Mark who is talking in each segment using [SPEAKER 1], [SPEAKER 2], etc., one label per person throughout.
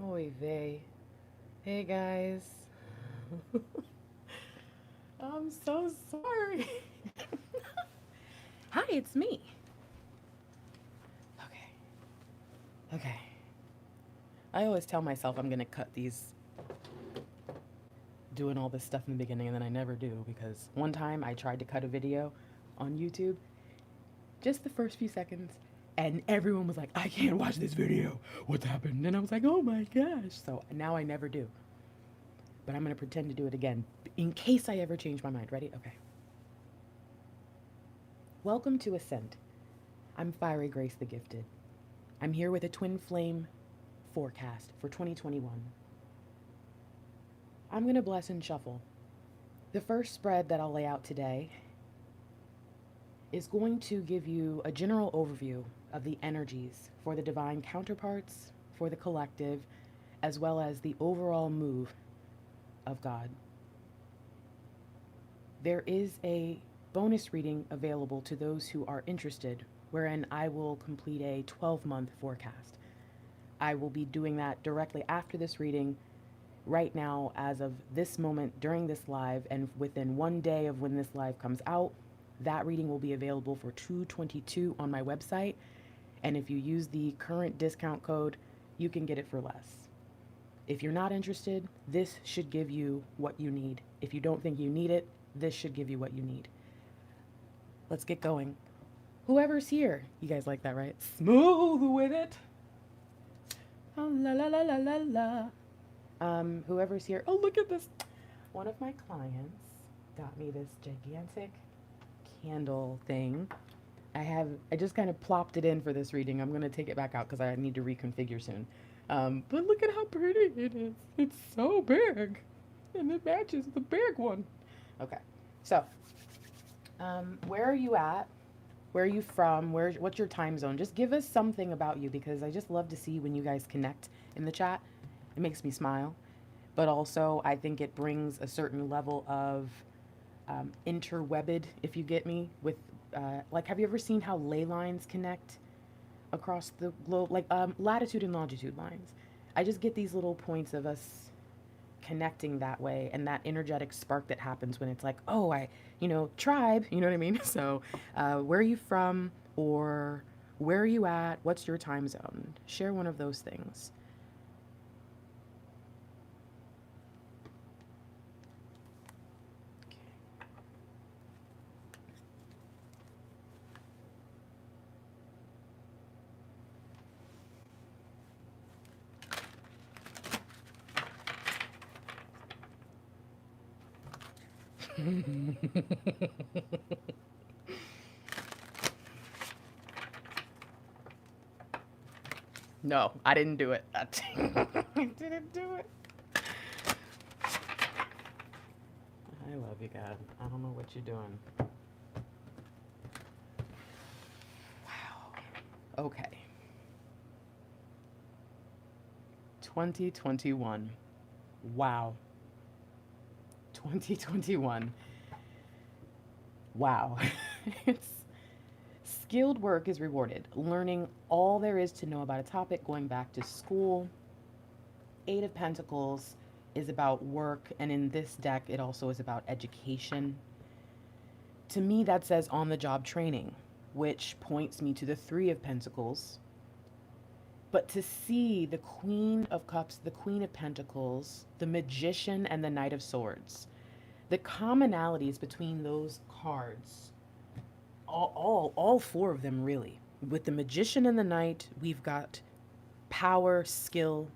[SPEAKER 1] Oy vey. Hey guys. I'm so sorry. Hi, it's me. Okay. Okay. I always tell myself I'm going to cut these doing all this stuff in the beginning and then I never do because one time I tried to cut a video on YouTube, just the first few seconds, and everyone was like, I can't watch this video. What's happened? And I was like, oh my gosh. So now I never do. But I'm going to pretend to do it again in case I ever change my mind. Ready? Okay. Welcome to Ascent. I'm Fiery Grace the Gifted. I'm here with a twin flame forecast for 2021. I'm going to bless and shuffle. The first spread that I'll lay out today is going to give you a general overview of the energies for the divine counterparts, for the collective, as well as the overall move of God. There is a bonus reading available to those who are interested, wherein I will complete a 12-month forecast. I will be doing that directly after this reading. Right now, as of this moment during this live, and within one day of when this live comes out, that reading will be available for $222 on my website. And if you use the current discount code, you can get it for less. If you're not interested, this should give you what you need. If you don't think you need it, this should give you what you need. Let's get going. Whoever's here, you guys like that, right? Smooth with it. Oh, la la la la la la. Whoever's here. Oh, look at this. One of my clients got me this gigantic candle thing. I just kind of plopped it in for this reading. I'm going to take it back out because I need to reconfigure soon. But look at how pretty it is. It's so big. And it matches the big one. Okay. So, where are you at? Where are you from? What's your time zone? Just give us something about you because I just love to see when you guys connect in the chat. It makes me smile. But also, I think it brings a certain level of interwebbed, if you get me, with, like, have you ever seen how ley lines connect across the globe? Like, latitude and longitude lines. I just get these little points of us connecting that way and that energetic spark that happens when it's like, oh, tribe, you know what I mean? So, where are you from, or where are you at? What's your time zone? Share one of those things. No, I didn't do it. I didn't do it. I love you, God. I don't know what you're doing. Wow. Okay. 2021. Wow. 2021. Wow. It's skilled work is rewarded. Learning all there is to know about a topic, going back to school. Eight of Pentacles is about work, and in this deck, it also is about education. To me, that says on-the-job training, which points me to the Three of Pentacles. But to see the Queen of Cups, the Queen of Pentacles, the Magician, and the Knight of Swords, the commonalities between those cards, all four of them really. With the Magician and the Knight, we've got power, skill.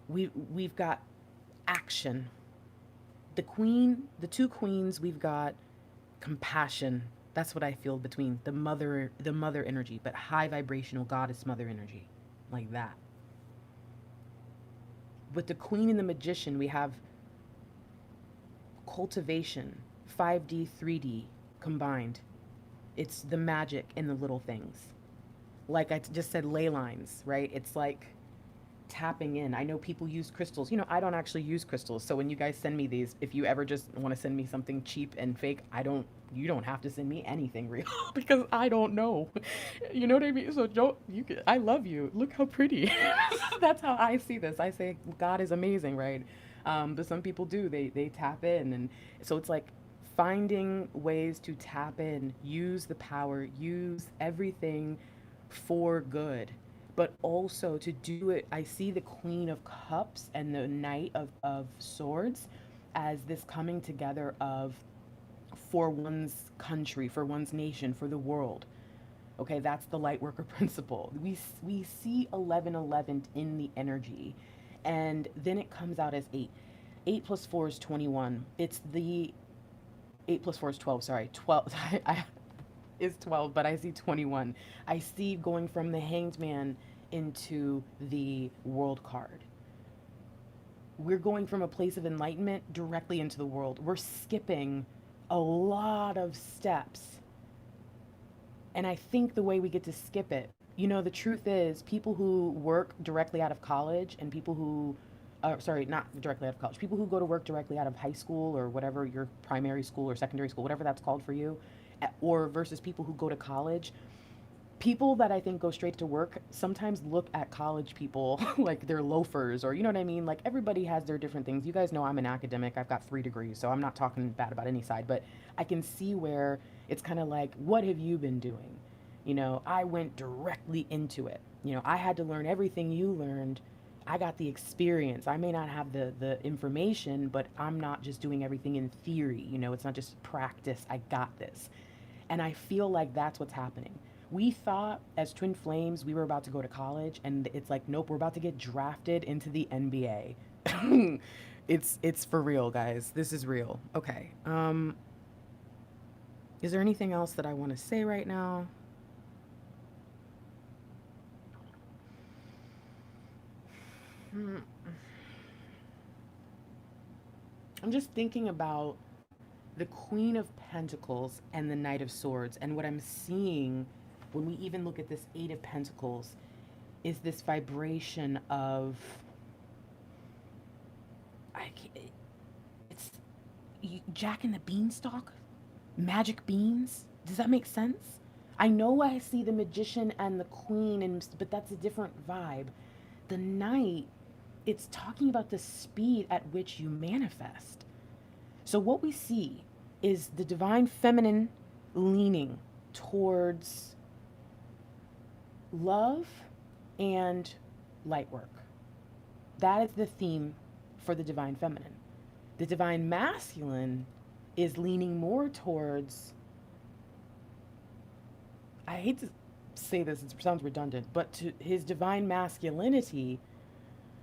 [SPEAKER 1] We've got action. The Queen, the two Queens, we've got compassion. That's what I feel between the mother energy, but high vibrational goddess mother energy, like that. With the Queen and the Magician, we have cultivation, 5D, 3D combined. It's the magic in the little things. Like I just said, ley lines, right? It's like tapping in. I know people use crystals. You know, I don't actually use crystals. So when you guys send me these, if you ever just want to send me something cheap and fake, you don't have to send me anything real because I don't know. You know what I mean? So don't, I love you. Look how pretty. That's how I see this. I say God is amazing, right? But some people do. They tap in, and so it's like finding ways to tap in, use the power, use everything for good, but also to do it. I see the Queen of Cups and the Knight of Swords as this coming together of for one's country, for one's nation, for the world. Okay, that's the light worker principle. We see 1111 in the energy, and then it comes out as 8. 8 plus 4 is 21. It's the 8 plus 4 is 12. Sorry, 12. Is 12, but I see 21. I see going from the Hanged Man into the World card. We're going from a place of enlightenment directly into the world. We're skipping a lot of steps. And I think the way we get to skip it, you know, the truth is people who work directly out of college and people who, sorry, not directly out of college, people who go to work directly out of high school or whatever, your primary school or secondary school, whatever that's called for you, or versus people who go to college, people that I think go straight to work sometimes look at college people like they're loafers, or you know what I mean? Like everybody has their different things. You guys know I'm an academic. I've got 3 degrees, so I'm not talking bad about any side, but I can see where it's kind of like, what have you been doing? You know, I went directly into it. You know, I had to learn everything you learned. I got the experience. I may not have the information, but I'm not just doing everything in theory. You know, it's not just practice. I got this. And I feel like that's what's happening. We thought as twin flames we were about to go to college, and it's like, nope, we're about to get drafted into the NBA. It's for real, guys. This is real. Okay. Is there anything else that I want to say right now? I'm just thinking about the Queen of Pentacles and the Knight of Swords, and what I'm seeing when we even look at this Eight of Pentacles is this vibration of, it's Jack and the Beanstalk, magic beans. Does that make sense? I know I see the Magician and the Queen, but that's a different vibe. The Knight, it's talking about the speed at which you manifest. So what we see is the divine feminine leaning towards love and light work. That is the theme for the divine feminine. The divine masculine is leaning more towards, I hate to say this, it sounds redundant, but to his divine masculinity,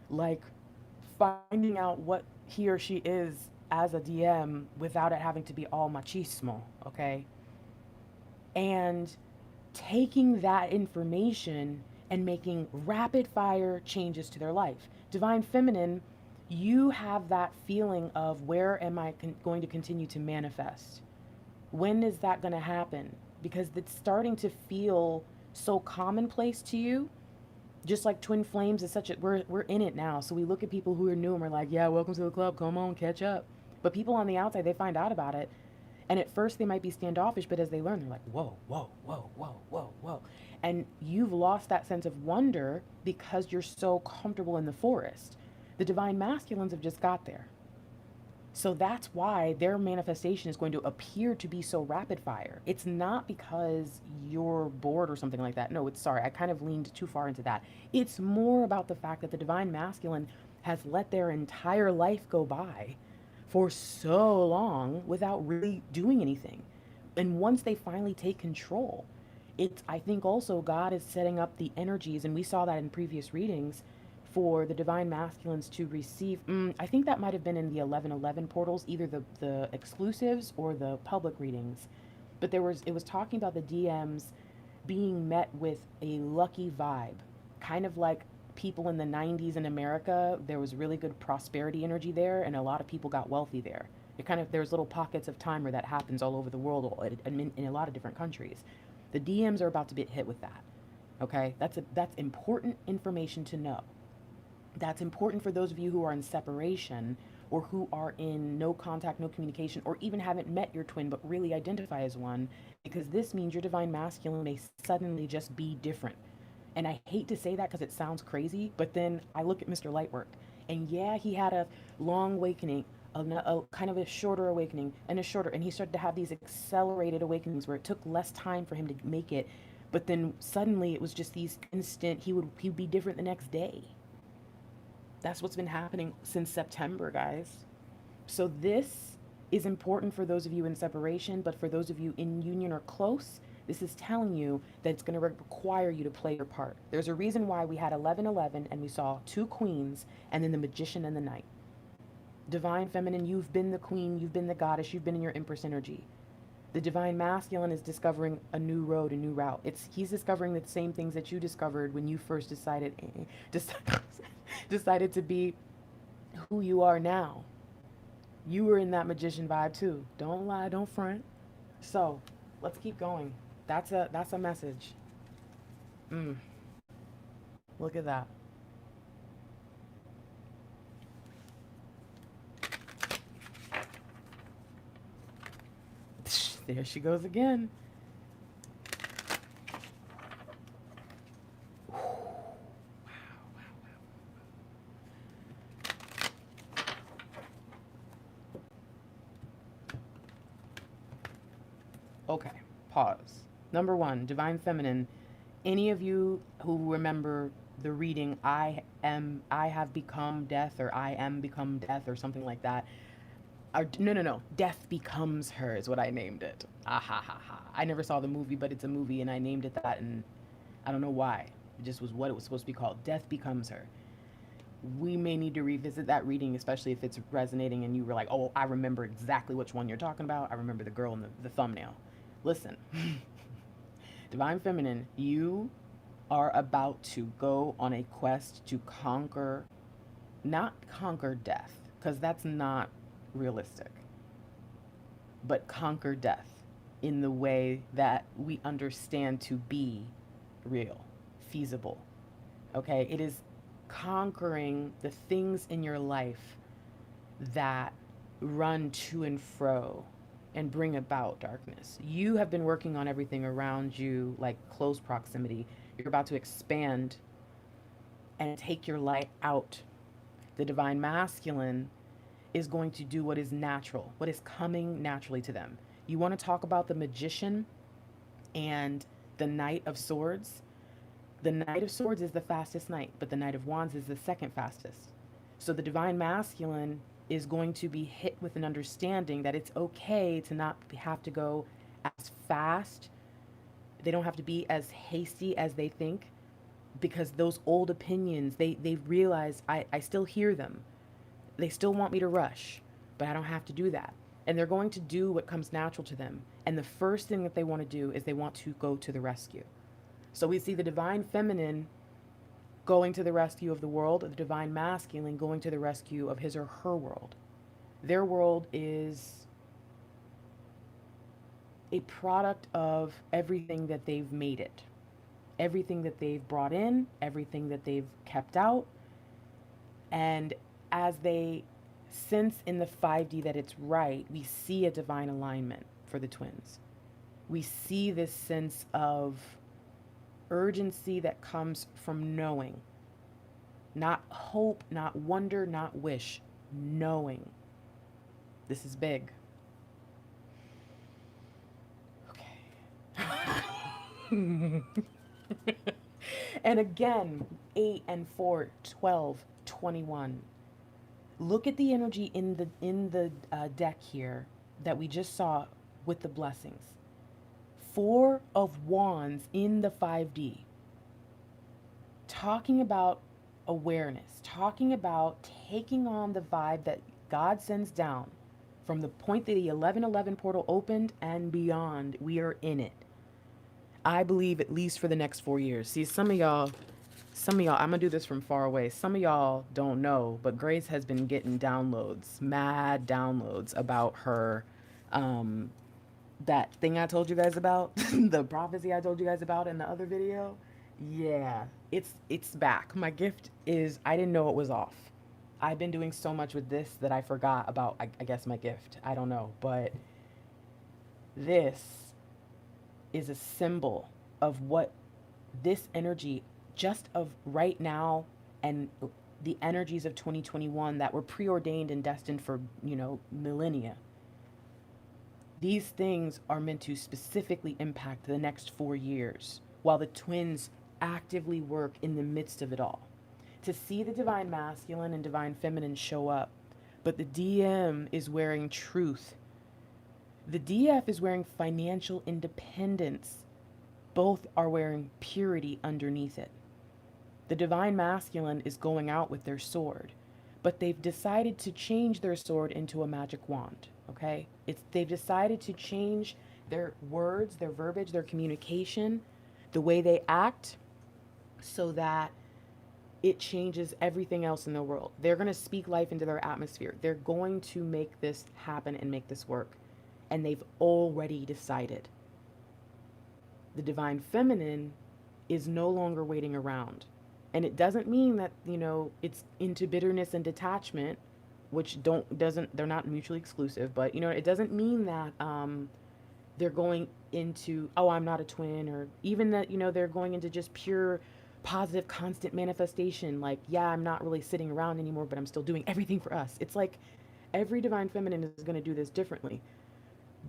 [SPEAKER 1] like finding out what he or she is as a DM without it having to be all machismo, okay? And taking that information and making rapid fire changes to their life. Divine feminine, you have that feeling of, where am I going to continue to manifest? When is that going to happen? Because it's starting to feel so commonplace to you. Just like twin flames is such a, we're in it now. So we look at people who are new and we're like, yeah, welcome to the club, come on, catch up. But people on the outside, they find out about it. And at first they might be standoffish, but as they learn, they're like, whoa, whoa, whoa, whoa, whoa, whoa. And you've lost that sense of wonder because you're so comfortable in the forest. The divine masculines have just got there. So that's why their manifestation is going to appear to be so rapid fire. It's not because you're bored or something like that. No, it's, sorry, I kind of leaned too far into that. It's more about the fact that the divine masculine has let their entire life go by for so long without really doing anything. And once they finally take control, it's, I think also God is setting up the energies, and we saw that in previous readings, for the divine masculines to receive, I think that might have been in the 1111 portals, either the exclusives or the public readings. But it was talking about the DMs being met with a lucky vibe, kind of like people in the 90s in America. There was really good prosperity energy there, and a lot of people got wealthy there. It kind of, there's little pockets of time where that happens all over the world, and in a lot of different countries. The DMs are about to get hit with that. Okay, that's important information to know. That's important for those of you who are in separation or who are in no contact, no communication, or even haven't met your twin but really identify as one, because this means your divine masculine may suddenly just be different. And I hate to say that because it sounds crazy, but then I look at Mr. Lightwork, and yeah, he had a long awakening, a kind of a shorter awakening, and a shorter, and he started to have these accelerated awakenings where it took less time for him to make it, but then suddenly it was just these instant, he'd be different the next day. That's what's been happening since September, guys. So this is important for those of you in separation, but for those of you in union or close, this is telling you that it's going to require you to play your part. There's a reason why we had 1111 and we saw two queens and then the magician and the knight. Divine feminine, you've been the queen, you've been the goddess, you've been in your empress energy. The divine masculine is discovering a new road, a new route. He's discovering the same things that you discovered when you first decided to be who you are now. You were in that magician vibe too. Don't lie, don't front. So let's keep going. That's a message. Look at that. There she goes again. Okay, pause. Number one, divine feminine. Any of you who remember the reading, I have become death, or I am become death, or something like that. No. Death Becomes Her is what I named it. Ah ha ha ha. I never saw the movie, but it's a movie, and I named it that, and I don't know why. It just was what it was supposed to be called. Death Becomes Her. We may need to revisit that reading, especially if it's resonating and you were like, oh, I remember exactly which one you're talking about. I remember the girl in the thumbnail. Listen, divine feminine, you are about to go on a quest to conquer, not conquer death, because that's not realistic, but conquer death in the way that we understand to be real, feasible. Okay, it is conquering the things in your life that run to and fro and bring about darkness. You have been working on everything around you, like close proximity. You're about to expand and take your light out. The divine masculine is going to do what is natural, what is coming naturally to them. You want to talk about the magician and the Knight of Swords? The Knight of Swords is the fastest knight, but the Knight of Wands is the second fastest. So the divine masculine is going to be hit with an understanding that it's okay to not have to go as fast. They don't have to be as hasty as they think, because those old opinions, they realize I still hear them. They still want me to rush, but I don't have to do that. And they're going to do what comes natural to them. And the first thing that they want to do is they want to go to the rescue. So we see the divine feminine going to the rescue of the world, the divine masculine going to the rescue of his or her world. Their world is a product of everything that they've made it. Everything that they've brought in, everything that they've kept out. And as they sense in the 5D that it's right, we see a divine alignment for the twins. We see this sense of urgency that comes from knowing. Not hope, not wonder, not wish. Knowing. This is big. Okay. And again, 8 and 4, 12, 21. Look at the energy in the deck here that we just saw with the blessings. 4 of Wands in the 5D. Talking about awareness. Talking about taking on the vibe that God sends down. From the point that the 1111 portal opened and beyond, we are in it. I believe at least for the next 4 years. See, some of y'all, I'm going to do this from far away. Some of y'all don't know, but Grace has been getting downloads, mad downloads about her, that thing I told you guys about, the prophecy I told you guys about in the other video. Yeah, It's back. My gift is, I didn't know it was off. I've been doing so much with this that I forgot about, I guess, my gift. I don't know. But this is a symbol of what this energy, just of right now, and the energies of 2021 that were preordained and destined for, millennia. These things are meant to specifically impact the next 4 years, while the twins actively work in the midst of it all. To see the divine masculine and divine feminine show up, but the DM is wearing truth. The DF is wearing financial independence. Both are wearing purity underneath it. The divine masculine is going out with their sword, but they've decided to change their sword into a magic wand, okay? They've decided to change their words, their verbiage, their communication, the way they act, so that it changes everything else in the world. They're going to speak life into their atmosphere. They're going to make this happen and make this work. And they've already decided. The divine feminine is no longer waiting around. And it doesn't mean that, it's into bitterness and detachment, which they're not mutually exclusive, but, it doesn't mean that they're going into, oh, I'm not a twin, or even that, they're going into just pure positive, constant manifestation. Like, yeah, I'm not really sitting around anymore, but I'm still doing everything for us. It's like every divine feminine is going to do this differently.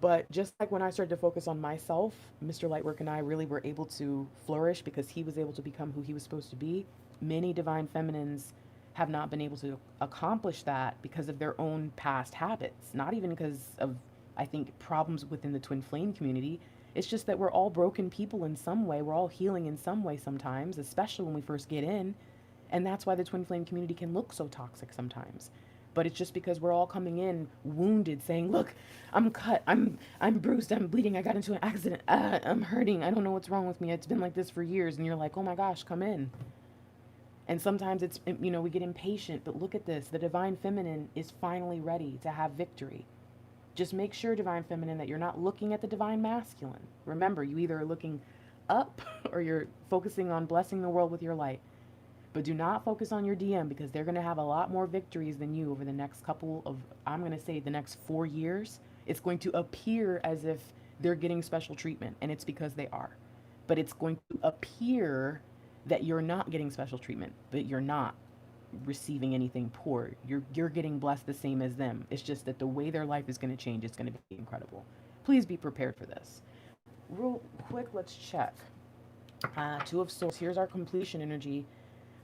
[SPEAKER 1] But just like when I started to focus on myself, Mr. Lightwork and I really were able to flourish because he was able to become who he was supposed to be. Many divine feminines have not been able to accomplish that because of their own past habits, not even because of, I think, problems within the twin flame community. It's just that we're all broken people in some way. We're all healing in some way sometimes, especially when we first get in. And that's why the twin flame community can look so toxic sometimes. But it's just because we're all coming in wounded, saying, look, I'm cut, I'm bruised, I'm bleeding, I got into an accident, I'm hurting, I don't know what's wrong with me, it's been like this for years. And you're like, oh my gosh, come in. And sometimes it's, we get impatient, but look at this. The divine feminine is finally ready to have victory. Just make sure, divine feminine, that you're not looking at the divine masculine. Remember, you either are looking up or you're focusing on blessing the world with your light. But do not focus on your DM, because they're going to have a lot more victories than you over the next couple of, I'm going to say the next 4 years. It's going to appear as if they're getting special treatment, and it's because they are. But it's going to appear that you're not getting special treatment, but you're not receiving anything poor. You're getting blessed the same as them. It's just that the way their life is going to change, it's going to be incredible. Please be prepared for this. Real quick, let's check. Two of Swords. Here's our completion energy.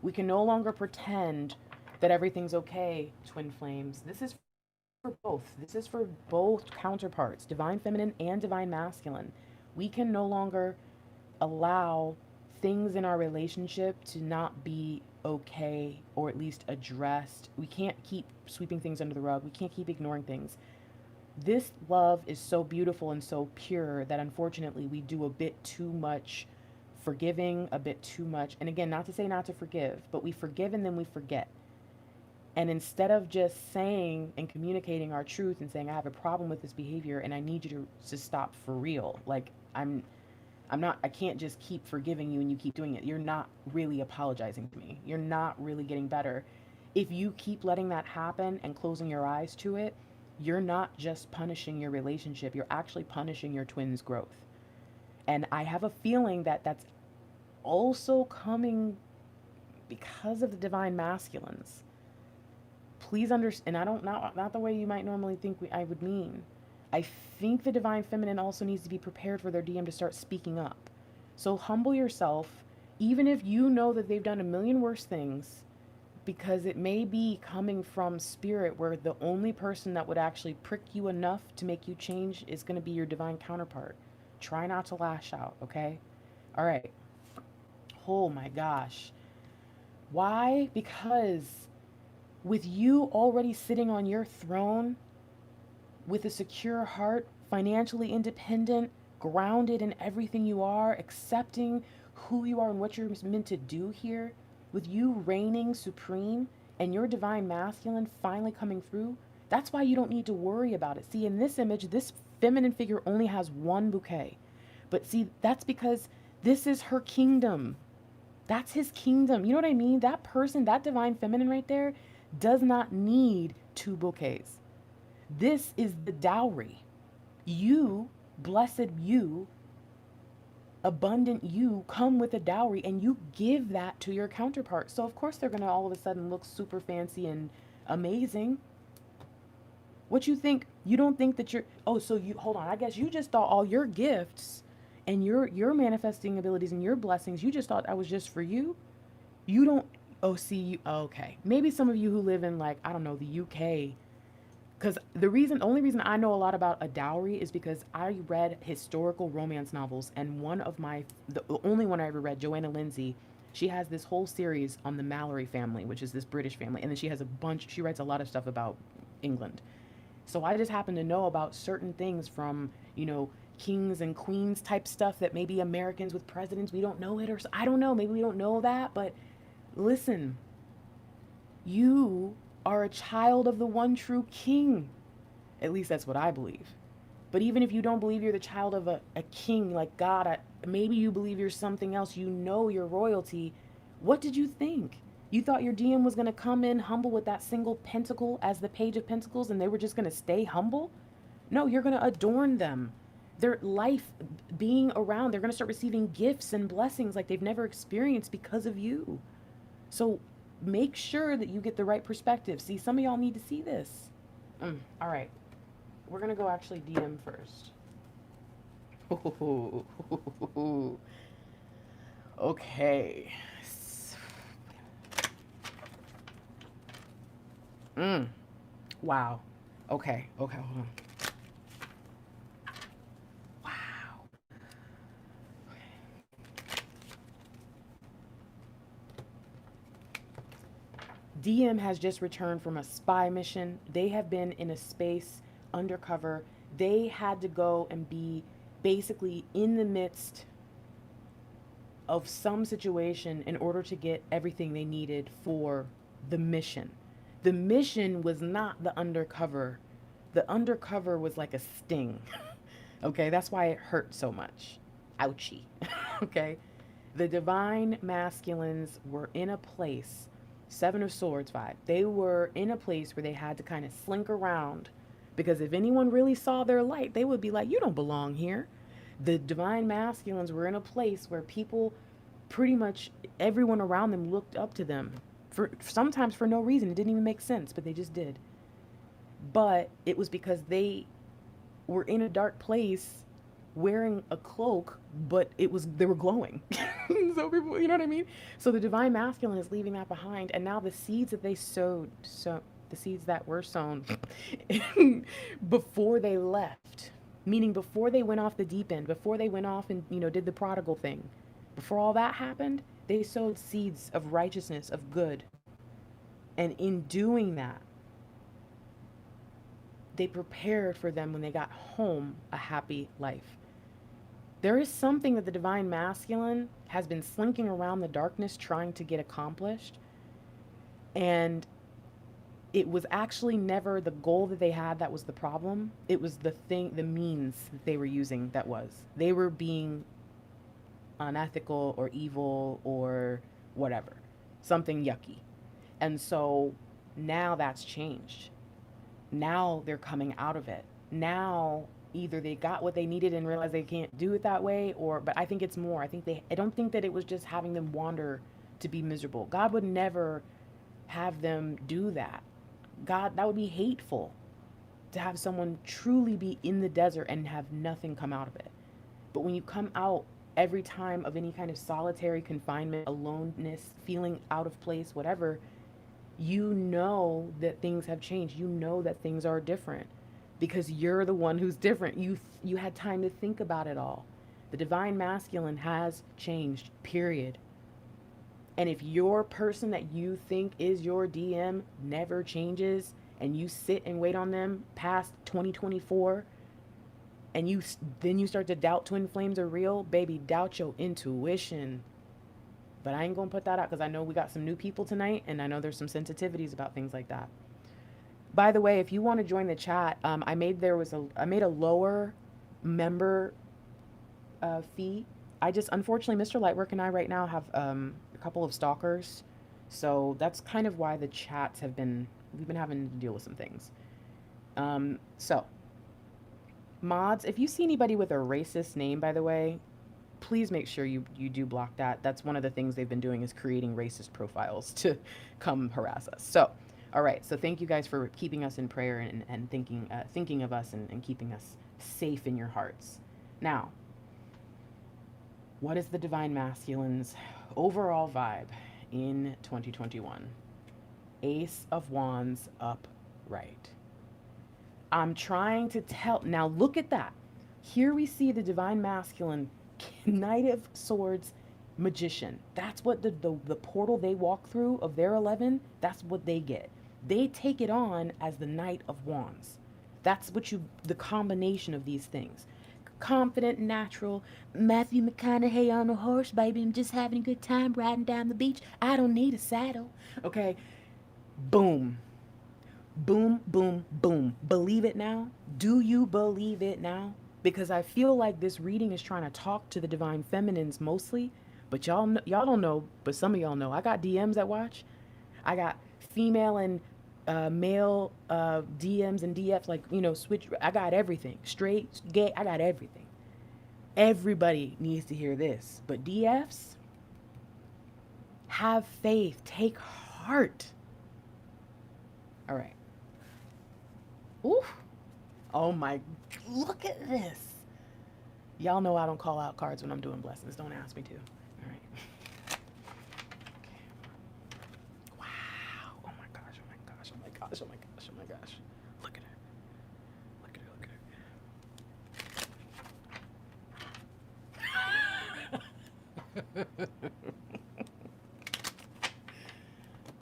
[SPEAKER 1] We can no longer pretend that everything's okay, twin flames. This is for both. This is for both counterparts, divine feminine and divine masculine. We can no longer allow things in our relationship to not be okay, or at least addressed. We can't keep sweeping things under the rug. We can't keep ignoring things. This love is so beautiful and so pure that unfortunately we do a bit too much forgiving, a bit too much. And again, not to say not to forgive, but we forgive and then we forget. And instead of just saying and communicating our truth and saying, I have a problem with this behavior and I need you to stop for real. Like, I can't just keep forgiving you and you keep doing it. You're not really apologizing to me. You're not really getting better. If you keep letting that happen and closing your eyes to it, you're not just punishing your relationship. You're actually punishing your twin's growth. And I have a feeling that that's also coming because of the divine masculines. Please understand, and not the way you might normally think I would mean. I think the divine feminine also needs to be prepared for their DM to start speaking up. So humble yourself, even if you know that they've done a million worse things, because it may be coming from spirit where the only person that would actually prick you enough to make you change is going to be your divine counterpart. Try not to lash out, okay? All right. Oh my gosh. Why? Because with you already sitting on your throne, with a secure heart, financially independent, grounded in everything you are, accepting who you are and what you're meant to do here, with you reigning supreme and your divine masculine finally coming through, that's why you don't need to worry about it. See, in this image, this feminine figure only has one bouquet. But see, that's because this is her kingdom. That's his kingdom. You know what I mean? That person, that divine feminine right there, does not need 2 bouquets. This is the dowry. You, blessed you, abundant you, come with a dowry and you give that to your counterpart. So, of course, they're going to all of a sudden look super fancy and amazing. What you think? You don't think that you're, oh, so you, hold on. I guess you just thought all your gifts and your manifesting abilities and your blessings, you just thought that was just for you. You don't, oh, see, you, okay. Maybe some of you who live in, like, I don't know, the UK, because only reason I know a lot about a dowry is because I read historical romance novels, and the only one I ever read, Joanna Lindsay, she has this whole series on the Mallory family, which is this British family, and then she writes a lot of stuff about England. So I just happen to know about certain things from, kings and queens type stuff that maybe Americans with presidents, we don't know it, or I don't know, maybe we don't know that, but listen, you are a child of the one true king. At least that's what I believe. But even if you don't believe you're the child of a king like God, maybe you believe you're something else, you're royalty. What did you think? You thought your DM was going to come in humble with that single pentacle as the page of pentacles and they were just going to stay humble? No, you're going to adorn them. Their life being around, they're going to start receiving gifts and blessings like they've never experienced because of you. So make sure that you get the right perspective. See, some of y'all need to see this. All right. We're going to go actually DM first. Okay. Wow. Okay, hold on. Wow. DM has just returned from a spy mission. They have been in a space undercover. They had to go and be basically in the midst of some situation in order to get everything they needed for the mission. The mission was not the undercover. The undercover was like a sting. Okay, that's why it hurt so much. Ouchie. Okay. The divine masculines were in a place, 7 of Swords vibe. They were in a place where they had to kind of slink around because if anyone really saw their light, they would be like, you don't belong here. The divine masculines were in a place where people, pretty much everyone around them, looked up to them. Sometimes for no reason. It didn't even make sense, but they just did. But it was because they were in a dark place wearing a cloak, but they were glowing. So people, you know what I mean? So the divine masculine is leaving that behind, and now the seeds that they sowed, the seeds that were sown before they left, meaning before they went off the deep end, before they went off and, did the prodigal thing, before all that happened, they sowed seeds of righteousness, of good. And in doing that, they prepared for them when they got home a happy life. There is something that the divine masculine has been slinking around the darkness trying to get accomplished. And it was actually never the goal that they had that was the problem. It was the means that they were using that was. They were being unethical or evil or whatever. Something yucky. And so now that's changed. Now they're coming out of it. Now either they got what they needed and realized they can't do it that way, but I think it's more. I don't think that it was just having them wander to be miserable. God would never have them do that. God, that would be hateful to have someone truly be in the desert and have nothing come out of it. But when you come out every time of any kind of solitary confinement, aloneness, feeling out of place, whatever, you know that things have changed. You know that things are different because you're the one who's different. You had time to think about it all. The divine masculine has changed, period. And if your person that you think is your DM never changes and you sit and wait on them past 2024 and then you start to doubt twin flames are real, baby, doubt your intuition. But I ain't gonna put that out because I know we got some new people tonight and I know there's some sensitivities about things like that. By the way, if you want to join the chat, I made a lower member fee. Unfortunately, Mr. Lightwork and I right now have a couple of stalkers. So that's kind of why the chats we've been having to deal with some things. So, mods, if you see anybody with a racist name, by the way, please make sure you do block that. That's one of the things they've been doing, is creating racist profiles to come harass us. So, all right. So thank you guys for keeping us in prayer and thinking of us and keeping us safe in your hearts. Now, what is the Divine Masculine's overall vibe in 2021? Ace of Wands upright. I'm trying to tell. Now look at that. Here we see the Divine Masculine, Knight of Swords, Magician. That's what the portal they walk through of their 11, that's what they get. They take it on as the Knight of Wands. That's what the combination of these things. Confident, natural, Matthew McConaughey on a horse, baby. I'm just having a good time riding down the beach. I don't need a saddle. Okay. Boom. Boom, boom, boom. Believe it now? Do you believe it now? Because I feel like this reading is trying to talk to the Divine Feminines mostly, but y'all don't know, but some of y'all know. I got DMs that watch. I got female and male DMs and DFs, like, switch. I got everything. Straight, gay, I got everything. Everybody needs to hear this. But DFs, have faith. Take heart. All right. Ooh. Oh my, look at this. Y'all know I don't call out cards when I'm doing blessings. Don't ask me to. All right. Okay. Wow. Oh my gosh. Oh my gosh. Oh my gosh. Oh my gosh. Oh my gosh. Look at her. Look at her. Look at her.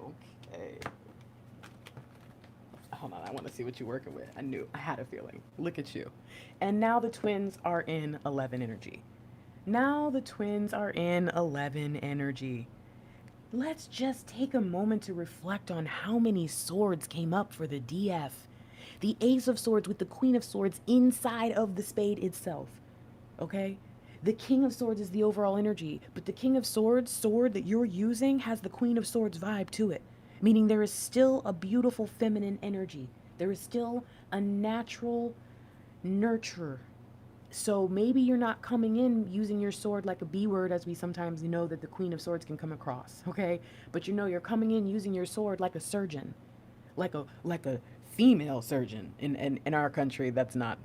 [SPEAKER 1] Okay. Hold on, I want to see what you're working with. I had a feeling. Look at you. And now the twins are in 11 energy. Now the twins are in 11 energy. Let's just take a moment to reflect on how many swords came up for the DF. The Ace of Swords with the Queen of Swords inside of the spade itself. Okay? The King of Swords is the overall energy, but the King of Swords sword that you're using has the Queen of Swords vibe to it. Meaning there is still a beautiful feminine energy. There is still a natural nurture. So maybe you're not coming in using your sword like a B word, as we sometimes know that the Queen of Swords can come across, okay? But you're coming in using your sword like a surgeon, like a female surgeon. In our country, that's not,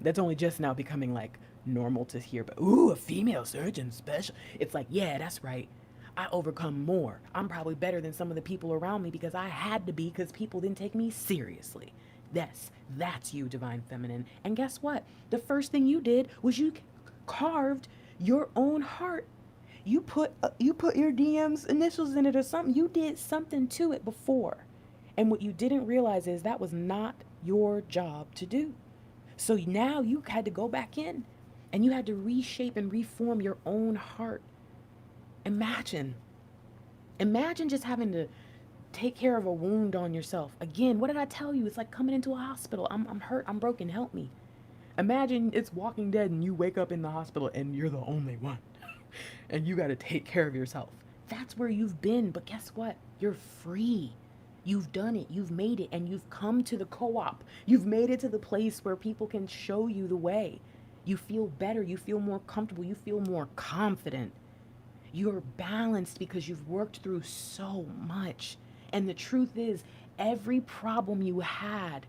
[SPEAKER 1] that's only just now becoming like normal to hear. But ooh, a female surgeon, special. It's like, yeah, that's right. I overcome more. I'm probably better than some of the people around me because I had to be, because people didn't take me seriously. That's you, Divine Feminine. And guess what? The first thing you did was you carved your own heart. You put your DM's initials in it or something. You did something to it before. And what you didn't realize is that was not your job to do. So now you had to go back in and you had to reshape and reform your own heart. Imagine just having to take care of a wound on yourself. Again, what did I tell you? It's like coming into a hospital. I'm hurt. I'm broken. Help me. Imagine it's Walking Dead and you wake up in the hospital and you're the only one. And you got to take care of yourself. That's where you've been. But guess what? You're free. You've done it. You've made it. And you've come to the co-op. You've made it to the place where people can show you the way. You feel better. You feel more comfortable. You feel more confident. You're balanced because you've worked through so much. And the truth is, every problem you had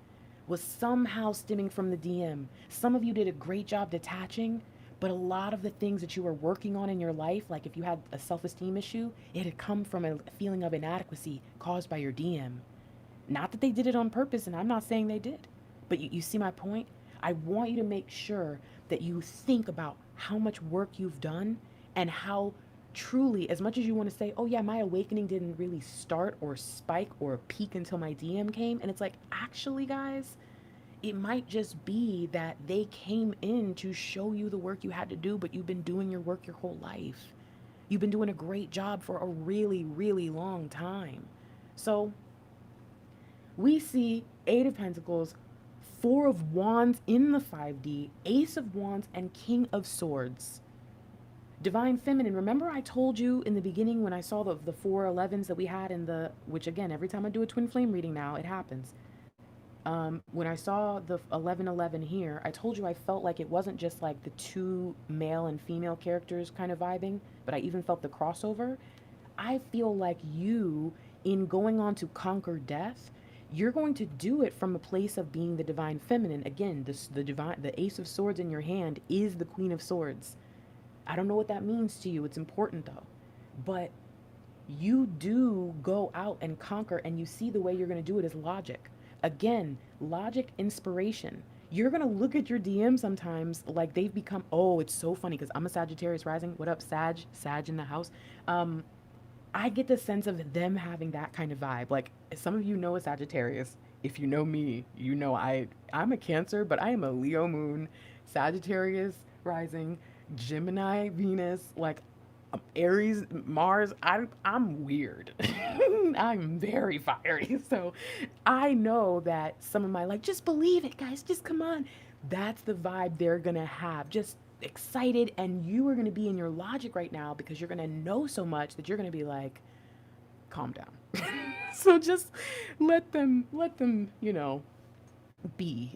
[SPEAKER 1] was somehow stemming from the DM. Some of you did a great job detaching, but a lot of the things that you were working on in your life, like if you had a self-esteem issue, it had come from a feeling of inadequacy caused by your DM. Not that they did it on purpose, and I'm not saying they did. But you see my point? I want you to make sure that you think about how much work you've done and how truly, as much as you want to say, oh yeah, my awakening didn't really start or spike or peak until my DM came. And it's like, actually, guys, it might just be that they came in to show you the work you had to do, but you've been doing your work your whole life. You've been doing a great job for a really, really long time. So we see 8 of Pentacles, 4 of Wands in the 5D, Ace of Wands, and King of Swords. Divine Feminine, remember I told you in the beginning when I saw the 411s that we had in the, which again, every time I do a twin flame reading now, it happens. When I saw the 1111 here, I told you I felt like it wasn't just like the two male and female characters kind of vibing, but I even felt the crossover. I feel like you, in going on to conquer death, you're going to do it from a place of being the divine feminine. Again, the ace of swords in your hand is the queen of swords. I don't know what that means to you. It's important though. But you do go out and conquer, and you see the way you're going to do it is logic. Again, logic, inspiration. You're going to look at your DM sometimes like they've become, oh, it's so funny because I'm a Sagittarius rising. What up, Sag? Sag in the house. I get the sense of them having that kind of vibe. Like, some of you know a Sagittarius. If you know me, you know I'm a Cancer, but I am a Leo moon, Sagittarius rising, Gemini Venus, like Aries Mars. I'm weird. I'm very fiery. So I know that some of my, like, just believe it, guys, just come on. That's the vibe they're gonna have. Just excited, and you are going to be in your logic right now because you're going to know so much that you're going to be like, calm down. So just let them, you know,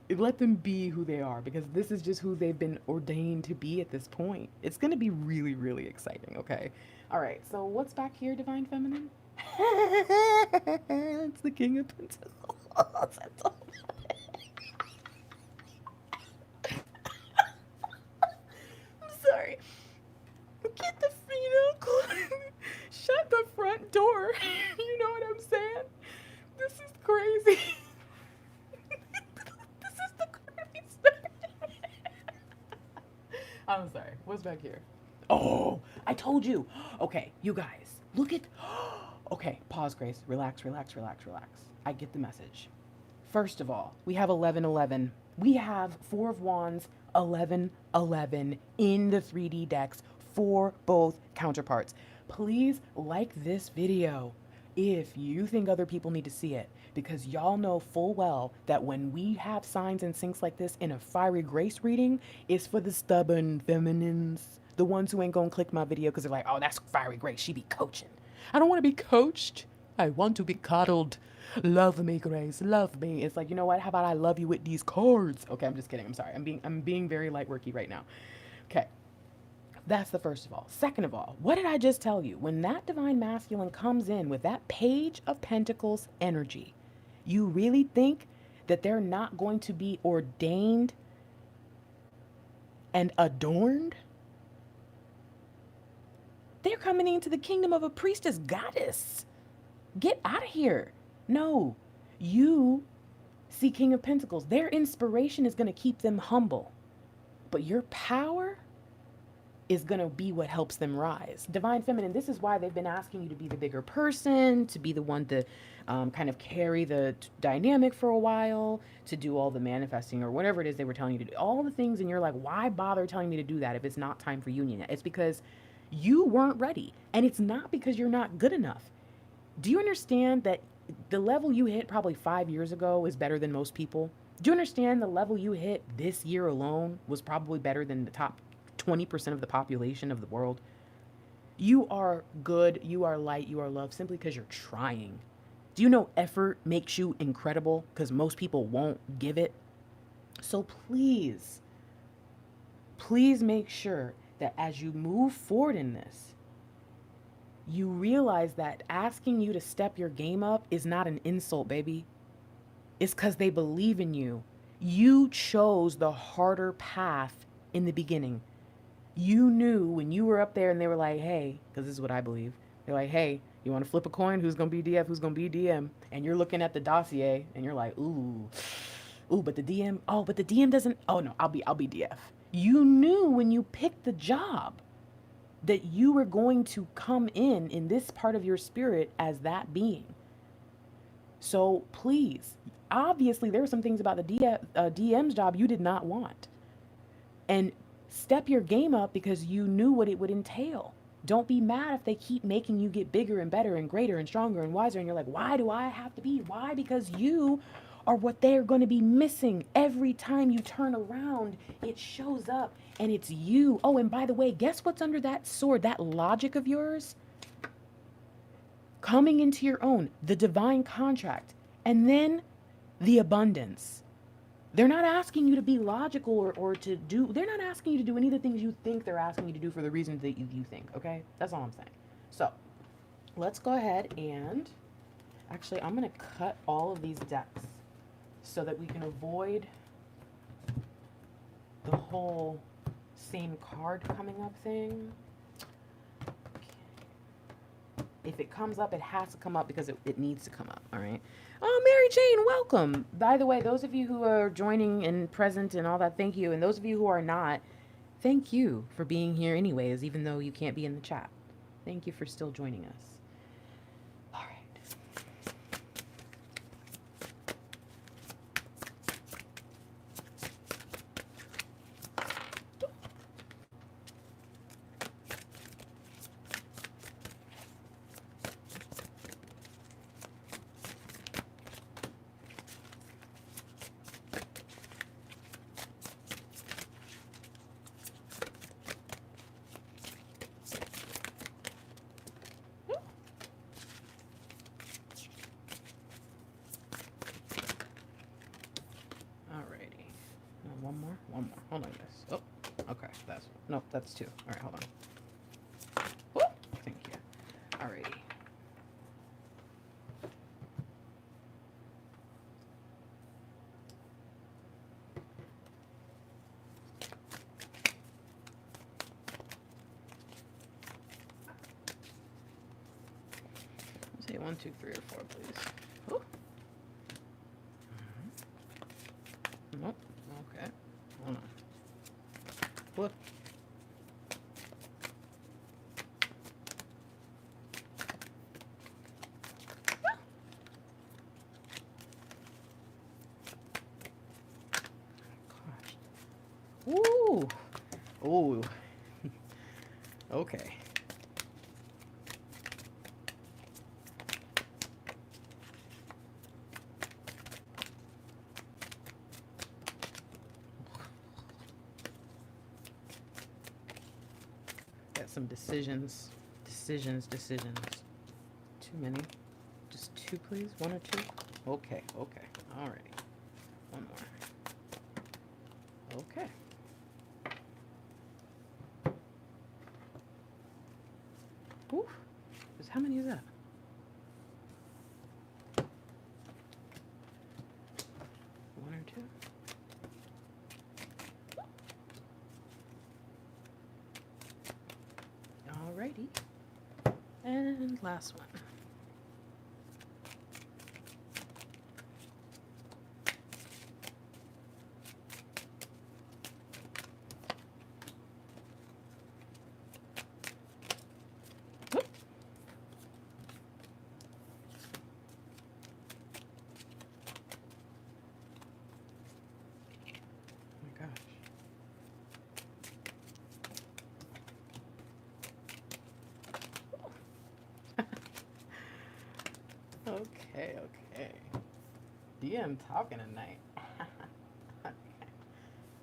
[SPEAKER 1] let them be who they are, because this is just who they've been ordained to be at this point. It's going to be really, really exciting. Okay. All right. So what's back here, Divine Feminine? It's the King of Pentacles. Sorry. Get the shut the front door. You know what I'm saying? This is crazy. This is the crazy. I'm sorry. What's back here? Oh, I told you. Okay, you guys, look at. Okay, pause, Grace. Relax, relax, relax, relax. I get the message. First of all, we have 1111. We have Four of Wands, 1111 in the 3D decks for both counterparts. Please like this video if you think other people need to see it, because y'all know full well that when we have signs and syncs like this in a fiery grace reading, it's for the stubborn feminines, the ones who ain't gonna click my video because they're like, oh, that's fiery grace, she be coaching. I don't want to be coached. I want to be coddled. Love me, Grace. Love me. It's like, you know what? How about I love you with these cards? Okay, I'm just kidding. I'm sorry. I'm being very LightWorky right now. Okay. That's the first of all. Second of all, what did I just tell you? When that divine masculine comes in with that Page of Pentacles energy, you really think that they're not going to be ordained and adorned? They're coming into the kingdom of a priestess goddess. Get out of here. No, you see King of Pentacles. Their inspiration is going to keep them humble, but your power is going to be what helps them rise. Divine Feminine, this is why they've been asking you to be the bigger person, to be the one to kind of carry the dynamic for a while, to do all the manifesting or whatever it is they were telling you to do. All the things, and you're like, why bother telling me to do that if it's not time for union yet? It's because you weren't ready, and it's not because you're not good enough. Do you understand that the level you hit probably 5 years ago is better than most people? Do you understand the level you hit this year alone was probably better than the top 20% of the population of the world? You are good, you are light, you are love simply because you're trying. Do you know effort makes you incredible? Because most people won't give it. So please, please make sure that as you move forward in this, you realize that asking you to step your game up is not an insult, baby. It's because they believe in you. You chose the harder path in the beginning. You knew when you were up there and they were like, hey, because this is what I believe. They're like, hey, you want to flip a coin? Who's going to be DF? Who's going to be DM? And you're looking at the dossier and you're like, ooh, but the DM, but the DM doesn't, no, I'll be DF. You knew when you picked the job that you were going to come in this part of your spirit as that being. So please, obviously there were some things about the DM's job you did not want. And step your game up because you knew what it would entail. Don't be mad if they keep making you get bigger and better and greater and stronger and wiser. And you're like, why do I have to be? Why? Because you are what they're going to be missing every time you turn around. It shows up and it's you. Oh, and by the way, guess what's under that sword? That logic of yours coming into your own, the divine contract, and then the abundance. They're not asking you to be logical or to do, they're not asking you to do any of the things you think they're asking you to do for the reasons that you think, okay? That's all I'm saying. So let's go ahead and actually, I'm going to cut all of these decks so that we can avoid the whole same card coming up thing. If it comes up, it has to come up because it needs to come up, all right? Oh, Mary Jane, welcome. By the way, those of you who are joining and present and all that, thank you. And those of you who are not, thank you for being here anyways, even though you can't be in the chat. Thank you for still joining us. All right. One more. Hold on, guys. Oh, okay. That's two. All right, hold on. Woo! Thank you. Alrighty. Say 1, 2, 3, or 4, please. Ooh. Nope. Okay. Hold on. Flip. Gosh. Ooh. Ooh. Okay. Some decisions. Too many. Just two, please. 1 or 2. Okay. Alrighty. One more. Okay. Ooh. How many is that? 1 or 2. Alrighty. And last one. Whoop. Oh my gosh. Okay. DM talking tonight. Okay.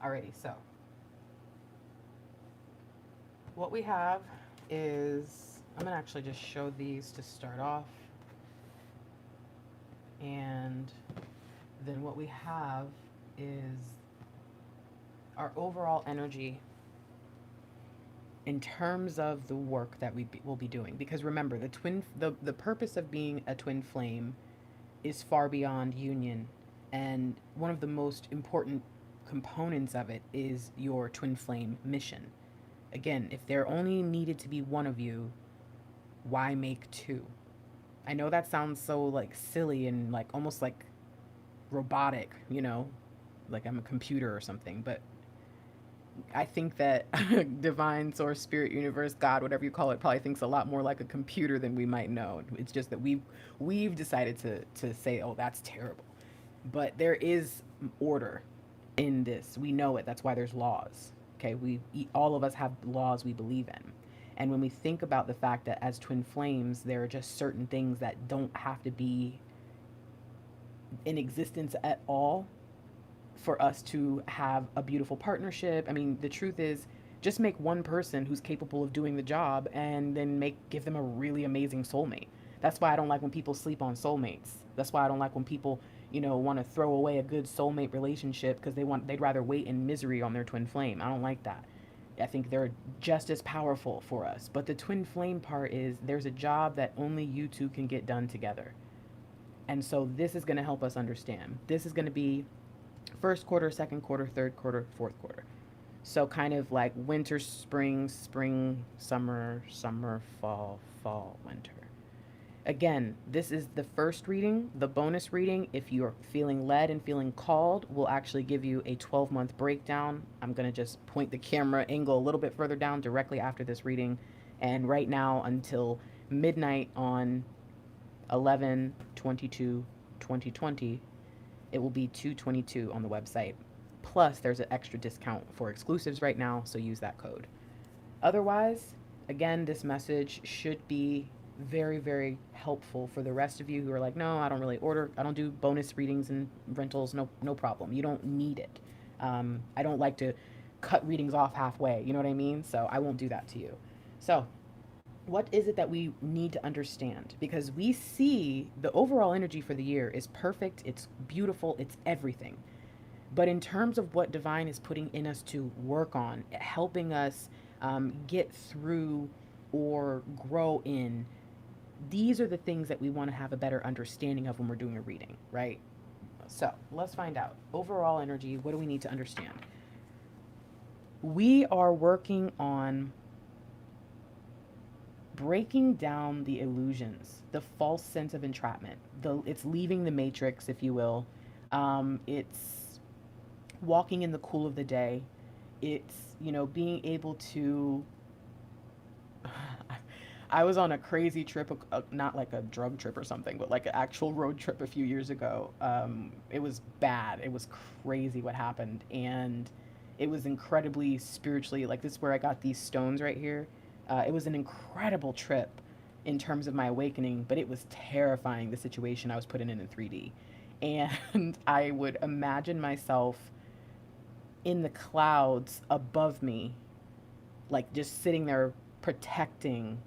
[SPEAKER 1] Alrighty, so what we have is, I'm gonna actually just show these to start off, and then what we have is our overall energy in terms of the work that will be doing. Because remember, the purpose of being a twin flame is far beyond union, and one of the most important components of it is your twin flame mission. Again, if there only needed to be one of you, why make two? I know that sounds so like silly and like almost like robotic, you know, like I'm a computer or something, but I think that divine source, spirit, universe, God, whatever you call it, probably thinks a lot more like a computer than we might know. It's just that we've decided to say, oh, that's terrible. But there is order in this. We know it. That's why there's laws. Okay, all of us have laws we believe in. And when we think about the fact that as twin flames, there are just certain things that don't have to be in existence at all for us to have a beautiful partnership. I mean, the truth is, just make one person who's capable of doing the job and then give them a really amazing soulmate. That's why I don't like when people sleep on soulmates. That's why I don't like when people, want to throw away a good soulmate relationship because they'd rather wait in misery on their twin flame. I don't like that. I think they're just as powerful for us. But the twin flame part is there's a job that only you two can get done together. And so this is going to help us understand. This is going to be first quarter, second quarter, third quarter, fourth quarter. So kind of like winter, spring, spring, summer, summer, fall, fall, winter. Again, this is the first reading. The bonus reading, if you're feeling led and feeling called, will actually give you a 12-month breakdown. I'm going to just point the camera angle a little bit further down directly after this reading. And right now until midnight on 11/22/2020, it will be $222 on the website. Plus, there's an extra discount for exclusives right now, so use that code. Otherwise, again, this message should be very, very helpful for the rest of you who are like, no, I don't do bonus readings and rentals, no problem. You don't need it. I don't like to cut readings off halfway, you know what I mean? So I won't do that to you. So what is it that we need to understand? Because we see the overall energy for the year is perfect, it's beautiful, it's everything. But in terms of what divine is putting in us to work on, helping us get through or grow in, these are the things that we want to have a better understanding of when we're doing a reading, right? So let's find out. Overall energy, what do we need to understand? We are working on breaking down the illusions, the false sense of entrapment. It's leaving the matrix, if you will. It's walking in the cool of the day. It's, being able to... I was on a crazy trip, not like a drug trip or something, but like an actual road trip a few years ago. It was bad. It was crazy what happened. And it was incredibly spiritually, like this is where I got these stones right here. It was an incredible trip in terms of my awakening, but it was terrifying, the situation I was put in 3D. And I would imagine myself in the clouds above me, like just sitting there protecting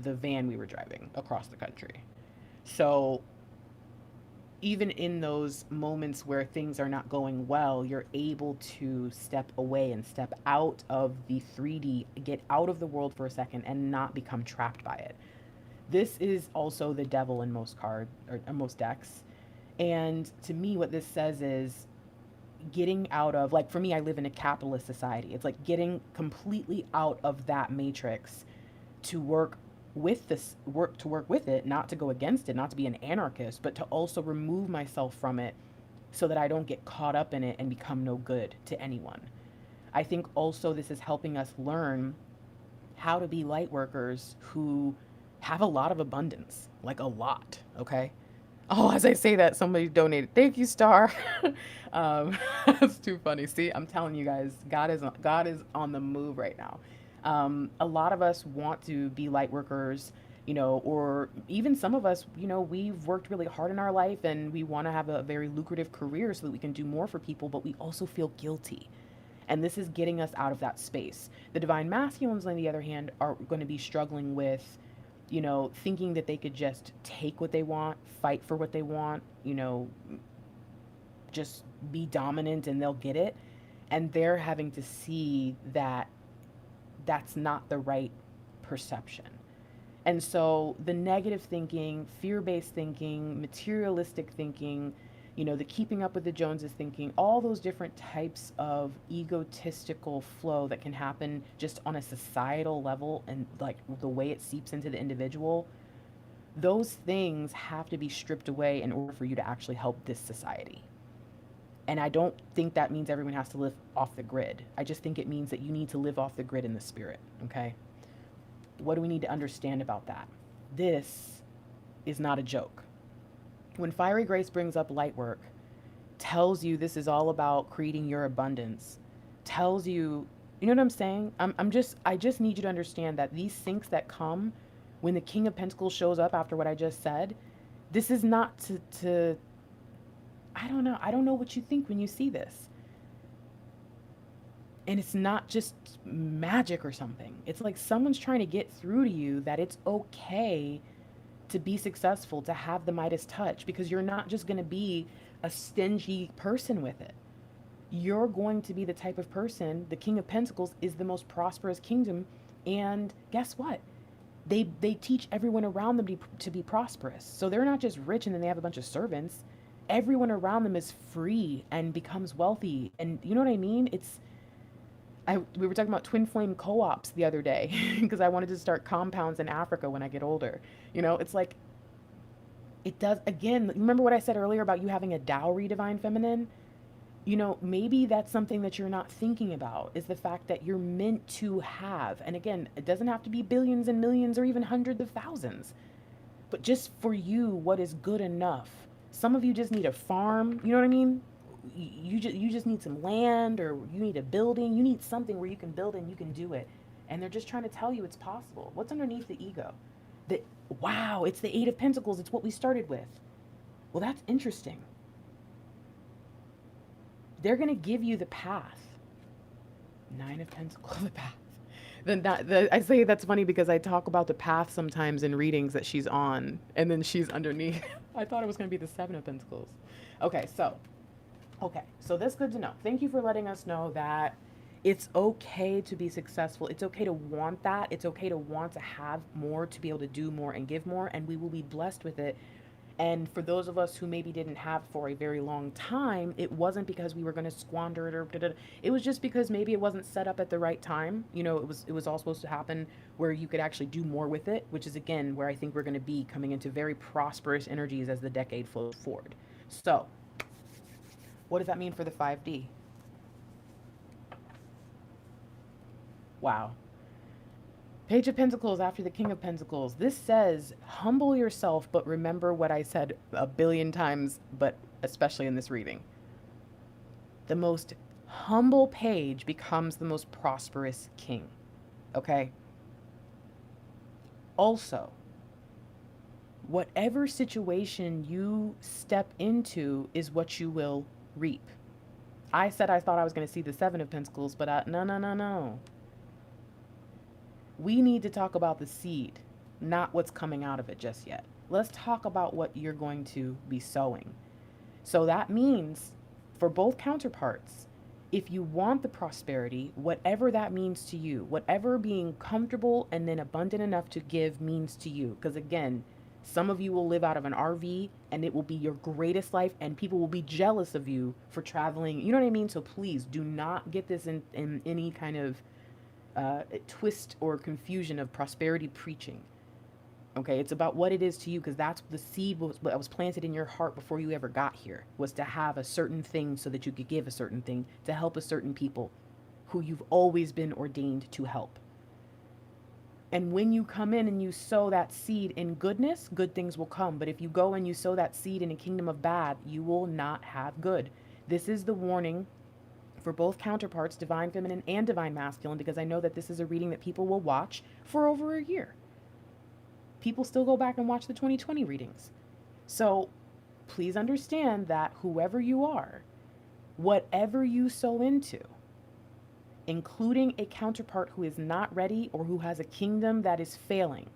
[SPEAKER 1] the van we were driving across the country. So even in those moments where things are not going well, you're able to step away and step out of the 3D, get out of the world for a second and not become trapped by it. This is also the devil in most cards or most decks. And to me, what this says is getting out of, like for me, I live in a capitalist society. It's like getting completely out of that matrix to work with it, not to go against it, not to be an anarchist, but to also remove myself from it so that I don't get caught up in it and become no good to anyone. I think also this is helping us learn how to be light workers who have a lot of abundance, like a lot, okay? Oh, as I say that, somebody donated. Thank you, Star. That's too funny. See, I'm telling you guys, God is on the move right now. A lot of us want to be light workers, or even some of us, we've worked really hard in our life and we want to have a very lucrative career so that we can do more for people, but we also feel guilty. And this is getting us out of that space. The divine masculines, on the other hand, are going to be struggling with, thinking that they could just take what they want, fight for what they want, just be dominant and they'll get it. And they're having to see that that's not the right perception. And so the negative thinking, fear-based thinking, materialistic thinking, the keeping up with the Joneses thinking, all those different types of egotistical flow that can happen just on a societal level and like the way it seeps into the individual, those things have to be stripped away in order for you to actually help this society. And I don't think that means everyone has to live off the grid. I just think it means that you need to live off the grid in the spirit, okay? What do we need to understand about that? This is not a joke. When Fiery Grace brings up light work, tells you this is all about creating your abundance, tells you, you know what I'm saying? I just need you to understand that these syncs that come when the King of Pentacles shows up after what I just said, this is not to I don't know. I don't know what you think when you see this. And it's not just magic or something. It's like someone's trying to get through to you that it's okay to be successful, to have the Midas touch, because you're not just going to be a stingy person with it. You're going to be the type of person, the King of Pentacles is the most prosperous kingdom. And guess what? They teach everyone around them to be prosperous. So they're not just rich and then they have a bunch of servants. Everyone around them is free and becomes wealthy. And you know what I mean? We were talking about twin flame co-ops the other day because I wanted to start compounds in Africa when I get older. You know, it's like, it does, again, remember what I said earlier about you having a dowry, divine feminine? You know, maybe that's something that you're not thinking about, is the fact that you're meant to have. And again, it doesn't have to be billions and millions or even hundreds of thousands, but just for you, what is good enough? Some of you just need a farm, you know what I mean? You just need some land, or you need a building. You need something where you can build and you can do it. And they're just trying to tell you it's possible. What's underneath the ego? That, wow, it's the Eight of Pentacles. It's what we started with. Well, that's interesting. They're going to give you the path. Nine of Pentacles, the path. I say that's funny because I talk about the path sometimes in readings that she's on, and then she's underneath. I thought it was going to be the Seven of Pentacles. Okay, so that's good to know. Thank you for letting us know that it's okay to be successful. It's okay to want that. It's okay to want to have more, to be able to do more and give more, and we will be blessed with it. And for those of us who maybe didn't have for a very long time, it wasn't because we were going to squander it or da-da-da. It was just because maybe it wasn't set up at the right time. You know, it was all supposed to happen where you could actually do more with it, which is again where I think we're going to be coming into very prosperous energies as the decade flows forward. So, what does that mean for the 5D? Wow. Page of Pentacles after the King of Pentacles. This says, humble yourself, but remember what I said a billion times, but especially in this reading. The most humble page becomes the most prosperous king. Okay? Also, whatever situation you step into is what you will reap. I said I thought I was going to see the Seven of Pentacles, but no. We need to talk about the seed, not what's coming out of it just yet. Let's talk about what you're going to be sowing. So that means for both counterparts, if you want the prosperity, whatever that means to you, whatever being comfortable and then abundant enough to give means to you. Because again, some of you will live out of an RV and it will be your greatest life and people will be jealous of you for traveling. You know what I mean? So please do not get this in any kind of twist or confusion of prosperity preaching. Okay, it's about what it is to you, because that's the seed that was planted in your heart before you ever got here, was to have a certain thing so that you could give a certain thing to help a certain people who you've always been ordained to help. And when you come in and you sow that seed in goodness, good things will come. But if you go and you sow that seed in a kingdom of bad, you will not have good. This is the warning for both counterparts, divine feminine and divine masculine, because I know that this is a reading that people will watch for over a year. People still go back and watch the 2020 readings. So please understand that whoever you are, whatever you sow into, including a counterpart who is not ready or who has a kingdom that is failing,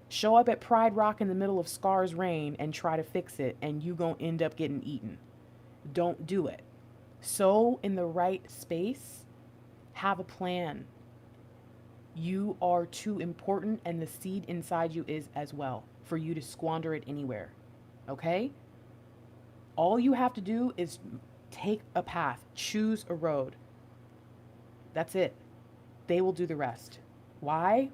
[SPEAKER 1] show up at Pride Rock in the middle of Scar's reign and try to fix it, and you gonna end up getting eaten. Don't do it. Sow in the right space. Have a plan. You are too important, and the seed inside you is as well, for you to squander it anywhere. Okay? All you have to do is take a path, choose a road. That's it. They will do the rest. Why?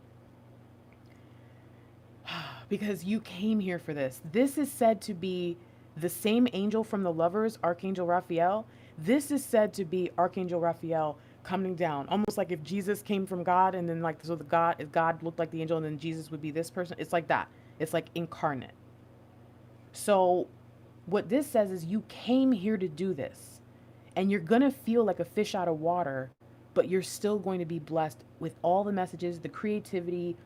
[SPEAKER 1] Because you came here for this. This is said to be the same angel from the Lovers, Archangel Raphael. This is said to be Archangel Raphael coming down, almost like if Jesus came from God, and then like, so God looked like the angel, and then Jesus would be this person. It's like that. It's like incarnate. So what this says is you came here to do this, and you're going to feel like a fish out of water, but you're still going to be blessed with all the messages, the creativity,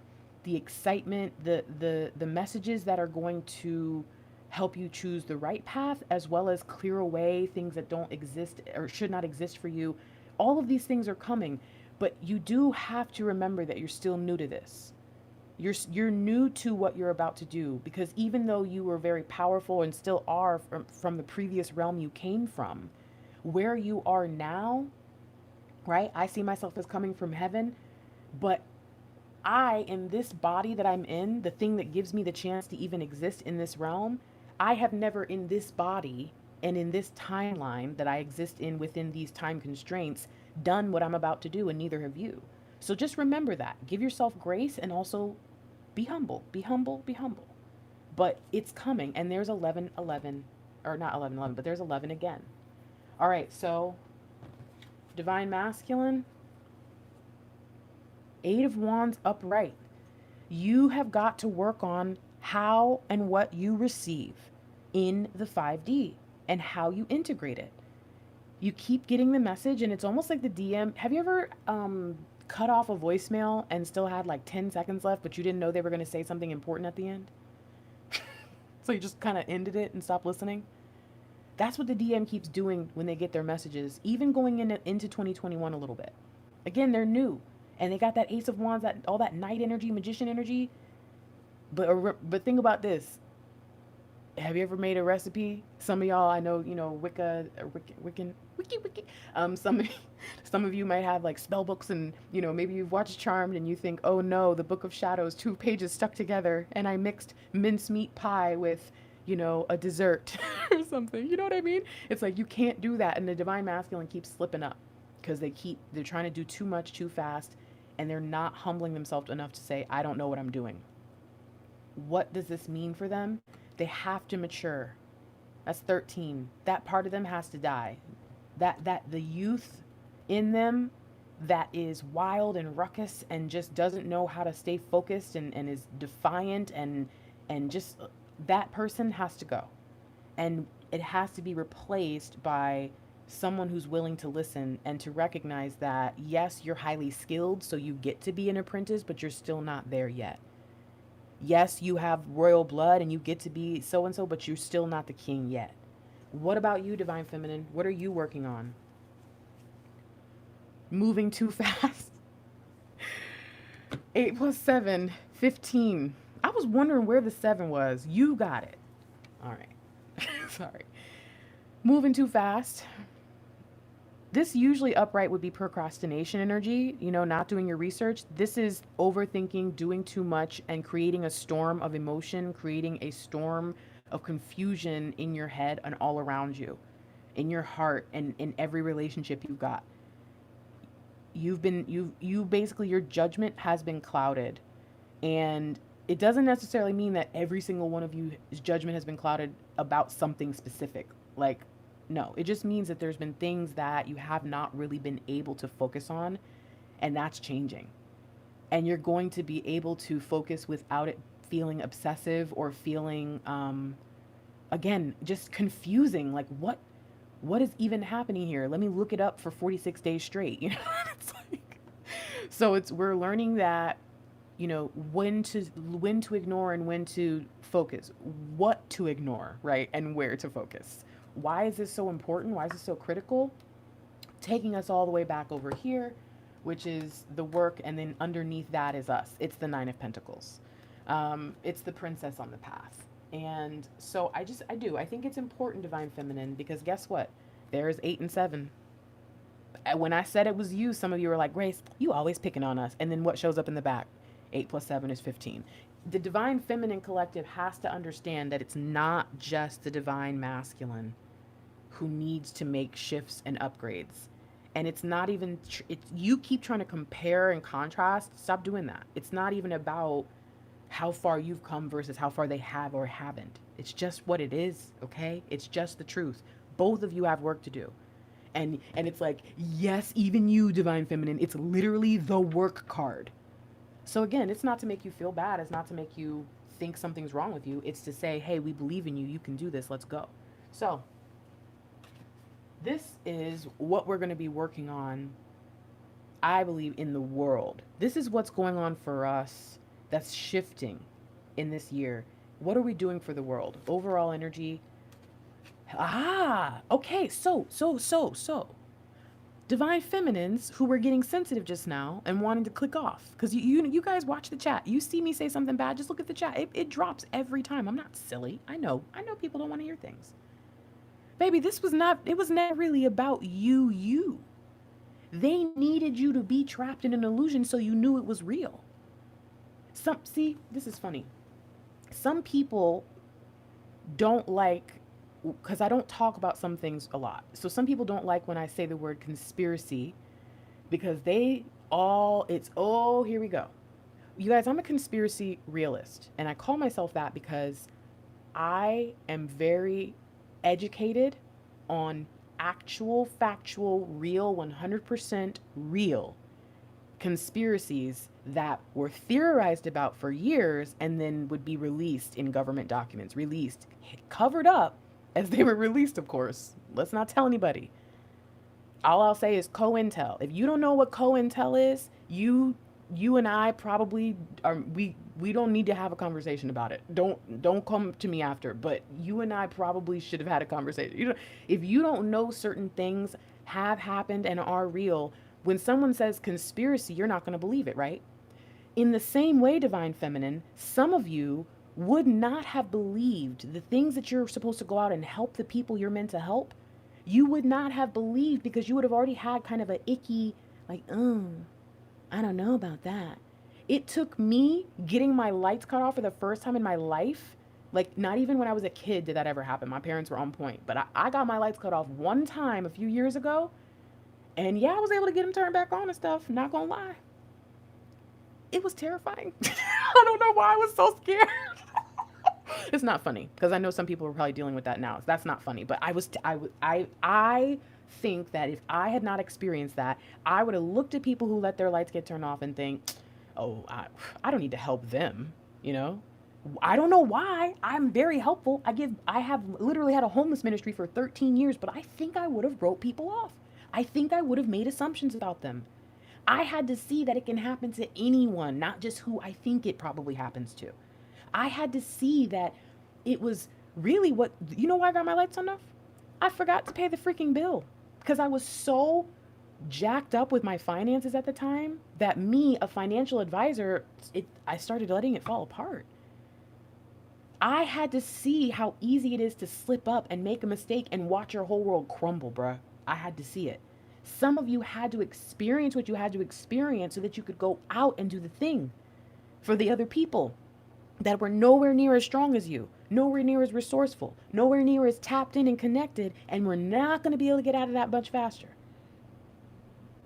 [SPEAKER 1] the excitement, the messages that are going to help you choose the right path, as well as clear away things that don't exist or should not exist for you. All of these things are coming, but you do have to remember that you're still new to this. You're new to what you're about to do, because even though you were very powerful and still are from the previous realm you came from, where you are now, right? I see myself as coming from heaven, but I, in this body that I'm in, the thing that gives me the chance to even exist in this realm, I have never in this body and in this timeline that I exist in within these time constraints done what I'm about to do, and neither have you. So just remember that. Give yourself grace, and also be humble. Be humble, be humble. But it's coming, and there's 11, 11, or not 11, 11, but there's 11 again. All right, so Divine Masculine, 8 of Wands upright. You have got to work on how and what you receive in the 5D and how you integrate it. You keep getting the message, and it's almost like the DM. Have you ever cut off a voicemail and still had like 10 seconds left, but you didn't know they were going to say something important at the end? So you just kind of ended it and stopped listening? That's what the DM keeps doing when they get their messages, even going into 2021 a little bit. Again, they're new, and they got that Ace of Wands, that all that knight energy, magician energy. But think about this. Have you ever made a recipe? Some of y'all, I know, Wicca, Wiccan, Wiki. Some of you might have like spell books, and maybe you've watched Charmed and you think, oh no, the Book of Shadows, 2 pages stuck together, and I mixed mincemeat pie with, a dessert or something. You know what I mean? It's like you can't do that, and the Divine Masculine keeps slipping up because they're trying to do too much too fast, and they're not humbling themselves enough to say, I don't know what I'm doing. What does this mean for them? They have to mature. That's 13. That part of them has to die. That the youth in them that is wild and ruckus and just doesn't know how to stay focused and is defiant and just, that person has to go. And it has to be replaced by someone who's willing to listen and to recognize that, yes, you're highly skilled, so you get to be an apprentice, but you're still not there yet. Yes, you have royal blood and you get to be so-and-so, but you're still not the king yet. What about you, Divine Feminine? What are you working on? Moving too fast. 8 plus 7, 15. I was wondering where the 7 was. You got it. All right. Sorry. Moving too fast. This usually upright would be procrastination energy, not doing your research. This is overthinking, doing too much, and creating a storm of emotion, creating a storm of confusion in your head and all around you, in your heart, and in every relationship you've got. You basically, your judgment has been clouded. And it doesn't necessarily mean that every single one of you's judgment has been clouded about something specific. No, it just means that there's been things that you have not really been able to focus on, and that's changing. And you're going to be able to focus without it feeling obsessive or feeling, again, just confusing. Like, what is even happening here? Let me look it up for 46 days straight. It's like, so we're learning that, when to ignore and when to focus, what to ignore, right? And where to focus. Why is this so important? Why is this so critical? Taking us all the way back over here, which is the work, and then underneath that is us. It's the 9 of Pentacles. It's the princess on the path. And so I think it's important, Divine Feminine, because guess what? There's 8 and 7. When I said it was you, some of you were like, Grace, you always picking on us. And then what shows up in the back? 8 plus 7 is 15. The Divine Feminine Collective has to understand that it's not just the Divine Masculine who needs to make shifts and upgrades. And it's not even, you keep trying to compare and contrast. Stop doing that. It's not even about how far you've come versus how far they have or haven't. It's just what it is, okay? It's just the truth. Both of you have work to do. And it's like, yes, even you, Divine Feminine, it's literally the work card. So again, it's not to make you feel bad. It's not to make you think something's wrong with you. It's to say, hey, we believe in you. You can do this. Let's go. So this is what we're going to be working on, I believe, in the world. This is what's going on for us that's shifting in this year. What are we doing for the world? Overall energy. Okay. So. Divine feminines who were getting sensitive just now and wanting to click off. Because you guys watch the chat. You see me say something bad, just look at the chat. It drops every time. I'm not silly. I know people don't want to hear things. Baby, it was never really about you. They needed you to be trapped in an illusion so you knew it was real. See, this is funny. Some people don't like, because I don't talk about some things a lot. So some people don't like when I say the word conspiracy because here we go. You guys, I'm a conspiracy realist, and I call myself that because I am very educated on actual, factual, real, 100% real conspiracies that were theorized about for years and then would be released in government documents, covered up as they were released, of course. Let's not tell anybody. All I'll say is COINTEL. If you don't know what COINTEL is, you and I probably are, we don't need to have a conversation about it. Don't come to me after, but you and I probably should have had a conversation. If you don't know certain things have happened and are real, when someone says conspiracy, you're not going to believe it, right? In the same way, Divine Feminine, some of you would not have believed the things that you're supposed to go out and help the people you're meant to help. You would not have believed because you would have already had kind of an icky, like, I don't know about that. It took me getting my lights cut off for the first time in my life. Like, not even when I was a kid did that ever happen. My parents were on point. But I got my lights cut off one time a few years ago. And yeah, I was able to get them turned back on and stuff. Not gonna lie. It was terrifying. I don't know why I was so scared. It's not funny because I know some people are probably dealing with that now. That's not funny. But I think that if I had not experienced that, I would have looked at people who let their lights get turned off and think, oh, I don't need to help them. You know, I don't know why. I'm very helpful. I have literally had a homeless ministry for 13 years, but I think I would have wrote people off. I think I would have made assumptions about them. I had to see that it can happen to anyone, not just who I think it probably happens to. I had to see that it was really you know why I got my lights on off? I forgot to pay the freaking bill because I was so jacked up with my finances at the time that me, a financial advisor, I started letting it fall apart. I had to see how easy it is to slip up and make a mistake and watch your whole world crumble, bruh. I had to see it. Some of you had to experience what you had to experience so that you could go out and do the thing for the other people that were nowhere near as strong as you, nowhere near as resourceful, nowhere near as tapped in and connected, and we're not going to be able to get out of that much faster.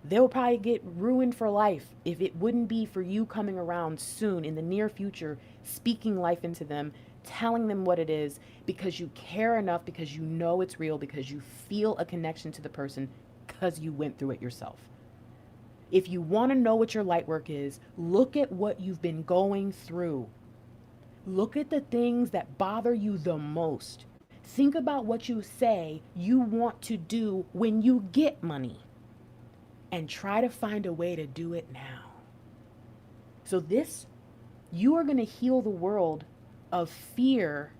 [SPEAKER 1] They'll probably get ruined for life if it wouldn't be for you coming around soon in the near future, speaking life into them, telling them what it is, because you care enough, because you know it's real, because you feel a connection to the person, because you went through it yourself. If you want to know what your light work is, look at what you've been going through. Look at the things that bother you the most. Think about what you say you want to do when you get money, and try to find a way to do it now. So you are going to heal the world of fear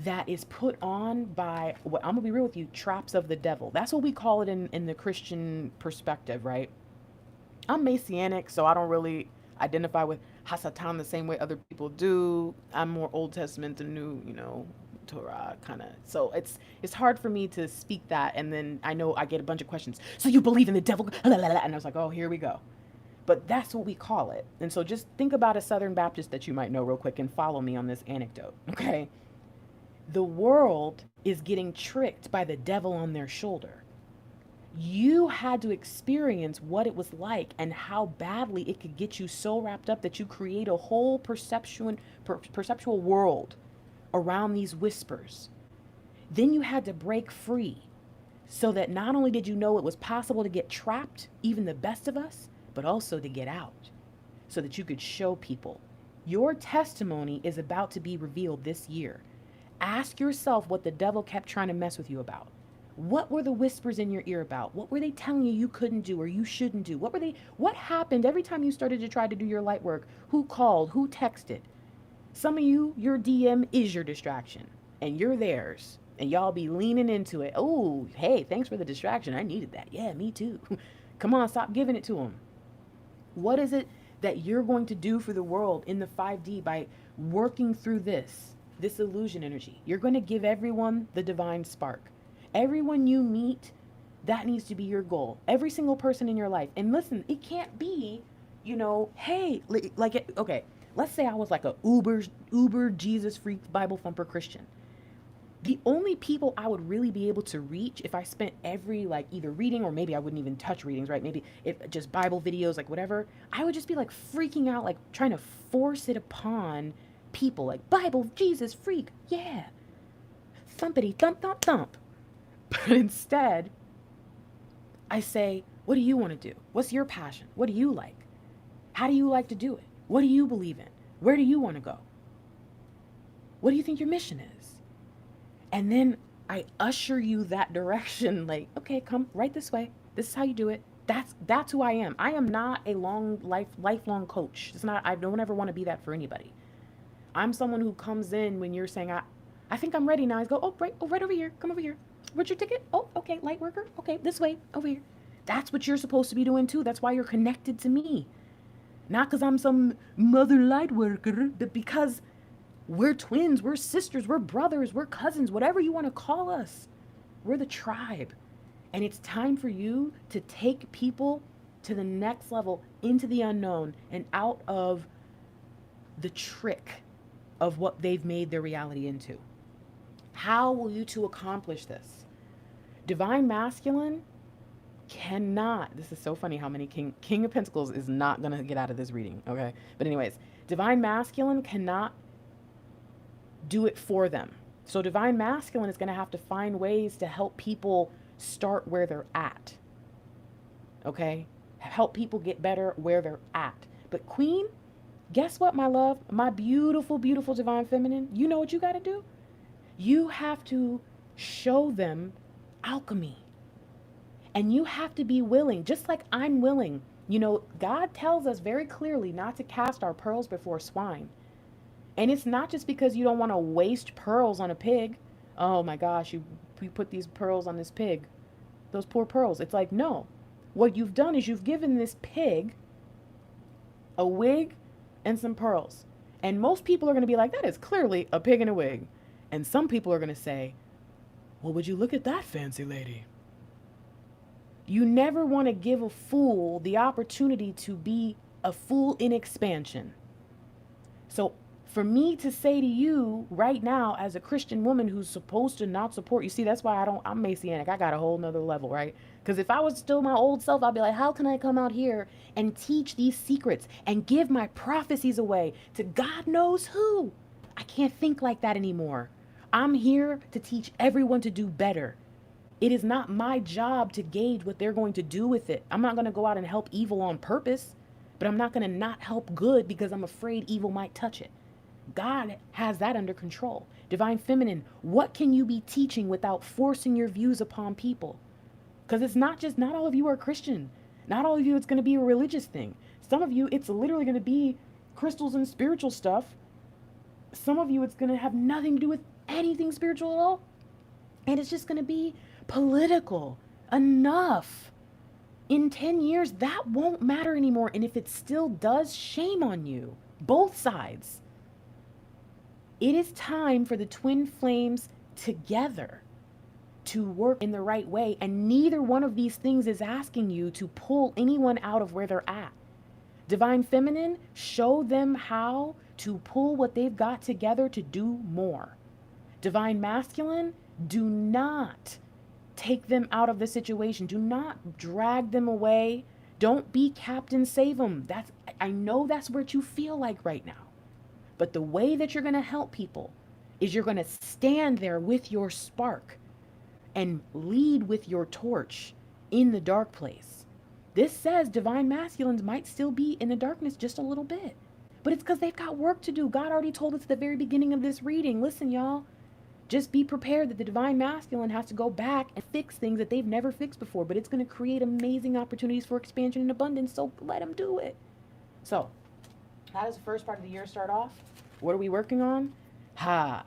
[SPEAKER 1] that is put on by, I'm going to be real with you, traps of the devil. That's what we call it in the Christian perspective, right? I'm Messianic, so I don't really identify with Hasatan the same way other people do. I'm more Old Testament than New, Torah kind of. So it's hard for me to speak that. And then I know I get a bunch of questions. So you believe in the devil? And I was like, oh, here we go. But that's what we call it. And so just think about a Southern Baptist that you might know real quick and follow me on this anecdote, okay? The world is getting tricked by the devil on their shoulder. You had to experience what it was like and how badly it could get you so wrapped up that you create a whole perceptual world around these whispers. Then you had to break free so that not only did you know it was possible to get trapped, even the best of us, but also to get out so that you could show people. Your testimony is about to be revealed this year. Ask yourself what the devil kept trying to mess with you about. What were the whispers in your ear about? What were they telling you couldn't do or you shouldn't do? What happened every time you started to try to do your light work? Who called? Who texted? Some of you, your DM is your distraction and you're theirs. And y'all be leaning into it. Oh, hey, thanks for the distraction. I needed that. Yeah, me too. Come on, stop giving it to them. What is it that you're going to do for the world in the 5D by working through this illusion energy? You're going to give everyone the divine spark. Everyone you meet, that needs to be your goal. Every single person in your life. And listen, it can't be, hey, okay, let's say I was like a uber Jesus freak Bible thumper Christian. The only people I would really be able to reach if I spent every either reading, or maybe I wouldn't even touch readings, right? Maybe if just Bible videos, whatever, I would just be freaking out, trying to force it upon people, Bible, Jesus, freak, yeah. Thumpity thump thump thump. But instead, I say, what do you want to do? What's your passion? What do you like? How do you like to do it? What do you believe in? Where do you want to go? What do you think your mission is? And then I usher you that direction, okay, come right this way. This is how you do it. That's who I am. I am not a lifelong coach. It's not, I don't ever want to be that for anybody. I'm someone who comes in when you're saying, I think I'm ready now. I go, right over here. Come over here. Where's your ticket? Oh, okay, light worker. Okay, this way, over here. That's what you're supposed to be doing too. That's why you're connected to me. Not because I'm some mother light worker, but because we're twins, we're sisters, we're brothers, we're cousins, whatever you want to call us. We're the tribe. And it's time for you to take people to the next level, into the unknown, and out of the trick of what they've made their reality into. How will you two accomplish this? Divine Masculine cannot, this is so funny how many King of Pentacles is not going to get out of this reading, okay? But anyways, Divine Masculine cannot do it for them. So Divine Masculine is going to have to find ways to help people start where they're at. Okay? Help people get better where they're at. But Queen, guess what, my love? My beautiful, beautiful Divine Feminine, you know what you got to do? You have to show them alchemy. And you have to be willing, just like I'm willing. God tells us very clearly not to cast our pearls before swine. And it's not just because you don't want to waste pearls on a pig. Oh my gosh, you put these pearls on this pig. Those poor pearls. It's no. What you've done is you've given this pig a wig and some pearls. And most people are going to be like, that is clearly a pig in a wig. And some people are going to say, well, would you look at that fancy lady? You never want to give a fool the opportunity to be a fool in expansion. So for me to say to you right now, as a Christian woman who's supposed to not support you, see, that's why I'm Messianic. I got a whole nother level, right? Because if I was still my old self, I'd be like, how can I come out here and teach these secrets and give my prophecies away to God knows who? I can't think like that anymore. I'm here to teach everyone to do better. It is not my job to gauge what they're going to do with it. I'm not going to go out and help evil on purpose, but I'm not going to not help good because I'm afraid evil might touch it. God has that under control. Divine Feminine, what can you be teaching without forcing your views upon people? Because it's not all of you are Christian. Not all of you, it's going to be a religious thing. Some of you, it's literally going to be crystals and spiritual stuff. Some of you, it's going to have nothing to do with anything spiritual at all. And it's just going to be political. Enough. In 10 years, that won't matter anymore. And if it still does, shame on you. Both sides. It is time for the twin flames together to work in the right way. And neither one of these things is asking you to pull anyone out of where they're at. Divine Feminine, show them how to pull what they've got together to do more. Divine Masculine, do not take them out of the situation. Do not drag them away. Don't be Captain Save them. I know that's what you feel like right now. But the way that you're going to help people is you're going to stand there with your spark and lead with your torch in the dark place. This says Divine Masculines might still be in the darkness just a little bit. But it's because they've got work to do. God already told us at the very beginning of this reading. Listen, y'all. Just be prepared that the Divine Masculine has to go back and fix things that they've never fixed before. But it's going to create amazing opportunities for expansion and abundance. So let them do it. So how does the first part of the year start off? What are we working on? Ha!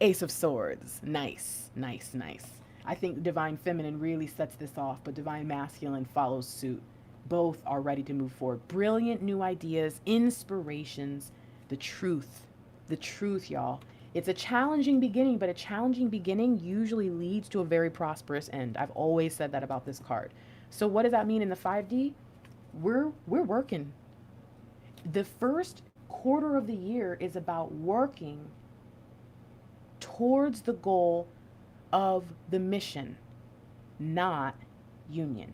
[SPEAKER 1] Ace of Swords. Nice, nice, nice. I think Divine Feminine really sets this off, but Divine Masculine follows suit. Both are ready to move forward. Brilliant new ideas, inspirations, the truth. The truth, y'all. It's a challenging beginning, but a challenging beginning usually leads to a very prosperous end. I've always said that about this card. So what does that mean in the 5D? We're working. The first quarter of the year is about working towards the goal of the mission, not union.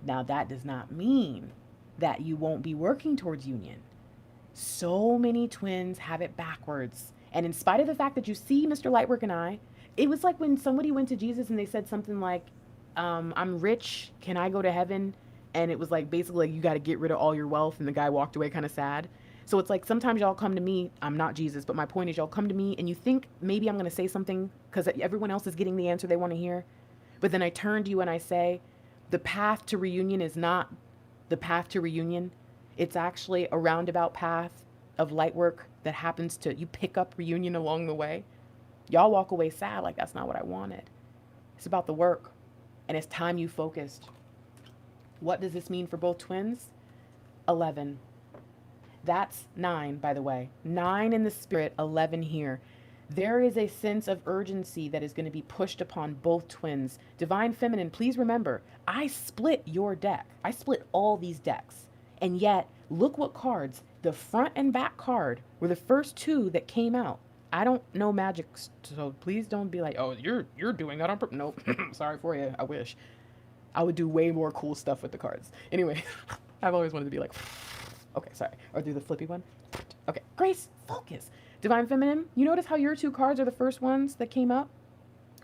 [SPEAKER 1] Now, that does not mean that you won't be working towards union. So many twins have it backwards. And in spite of the fact that you see Mr. Lightwork and I, it was like when somebody went to Jesus and they said something like, I'm rich, can I go to heaven? And it was like, basically, like, you got to get rid of all your wealth. And the guy walked away kind of sad. So it's like, sometimes y'all come to me, I'm not Jesus, but my point is y'all come to me and you think maybe I'm going to say something because everyone else is getting the answer they want to hear. But then I turn to you and I say, the path to reunion is not the path to reunion. It's actually a roundabout path of light work that happens to, you pick up reunion along the way. Y'all walk away sad like that's not what I wanted. It's about the work and it's time you focused. What does this mean for both twins? 11. That's 9, by the way. 9 in the spirit, 11 here. There is a sense of urgency that is going to be pushed upon both twins. Divine Feminine, please remember, I split your deck. I split all these decks. And yet, look what cards. The front and back card were the first two that came out. I don't know magic, so please don't be like, oh, you're doing that on purpose. Nope. Sorry for you. I wish. I would do way more cool stuff with the cards. Anyway, I've always wanted to be like, okay, sorry. Or do the flippy one. Okay, Grace, focus. Divine Feminine, you notice how your two cards are the first ones that came up?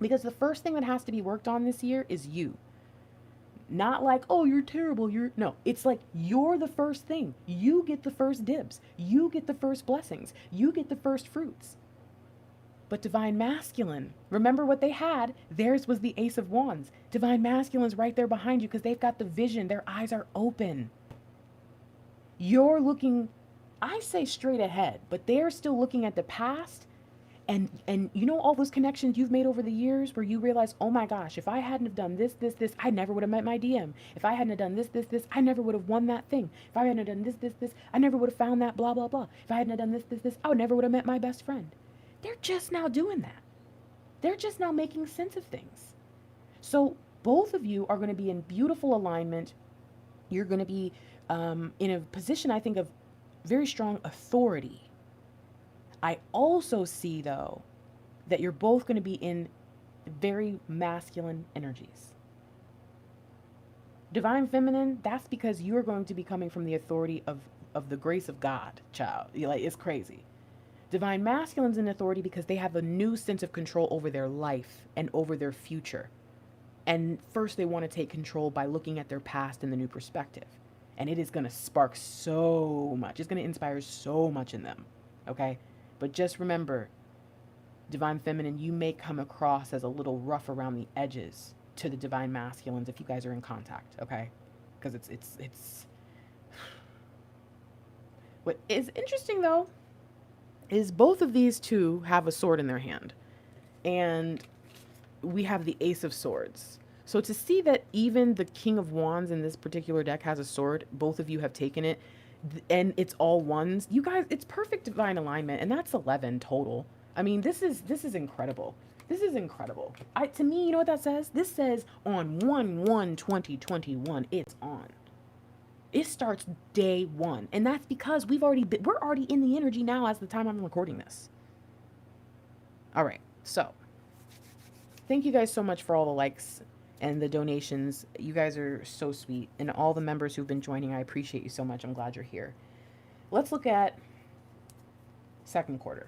[SPEAKER 1] Because the first thing that has to be worked on this year is you. Not like, oh, you're terrible. No, it's like you're the first thing. You get the first dibs. You get the first blessings. You get the first fruits. But Divine Masculine, remember what they had? Theirs was the Ace of Wands. Divine Masculine's right there behind you because they've got the vision. Their eyes are open. You're looking, I say straight ahead, but they're still looking at the past. And you know all those connections you've made over the years where you realize, oh my gosh, if I hadn't have done this, I never would have met my DM. If I hadn't have done this, I never would have won that thing. If I hadn't have done this, I never would have found that blah, blah, blah. If I hadn't have done this, I never would have met my best friend. They're just now doing that. They're just now making sense of things. So both of you are going to be in beautiful alignment. You're going to be in a position, I think, of very strong authority. I also see, though, that you're both going to be in very masculine energies. Divine Feminine, that's because you're going to be coming from the authority of the grace of God, child. Like, it's crazy. Divine Masculine's in authority because they have a new sense of control over their life and over their future. And first, they want to take control by looking at their past in the new perspective. And it is going to spark so much. It's going to inspire so much in them. Okay? But just remember, Divine Feminine, you may come across as a little rough around the edges to the Divine Masculines if you guys are in contact, okay? Because it's What is interesting, though, is both of these two have a sword in their hand. And we have the Ace of Swords. So to see that even the King of Wands in this particular deck has a sword, both of you have taken it, and it's all ones. You guys, it's perfect divine alignment, and that's 11 total. I mean, this is incredible. This is incredible. To me, you know what that says? This says on 1/1/2021, it's on. It starts day one, and that's because we're already in the energy now as the time I'm recording this. All right, so thank you guys so much for all the likes and the donations. You guys are so sweet, and all the members who've been joining, I appreciate you so much. I'm glad you're here. Let's look at second quarter.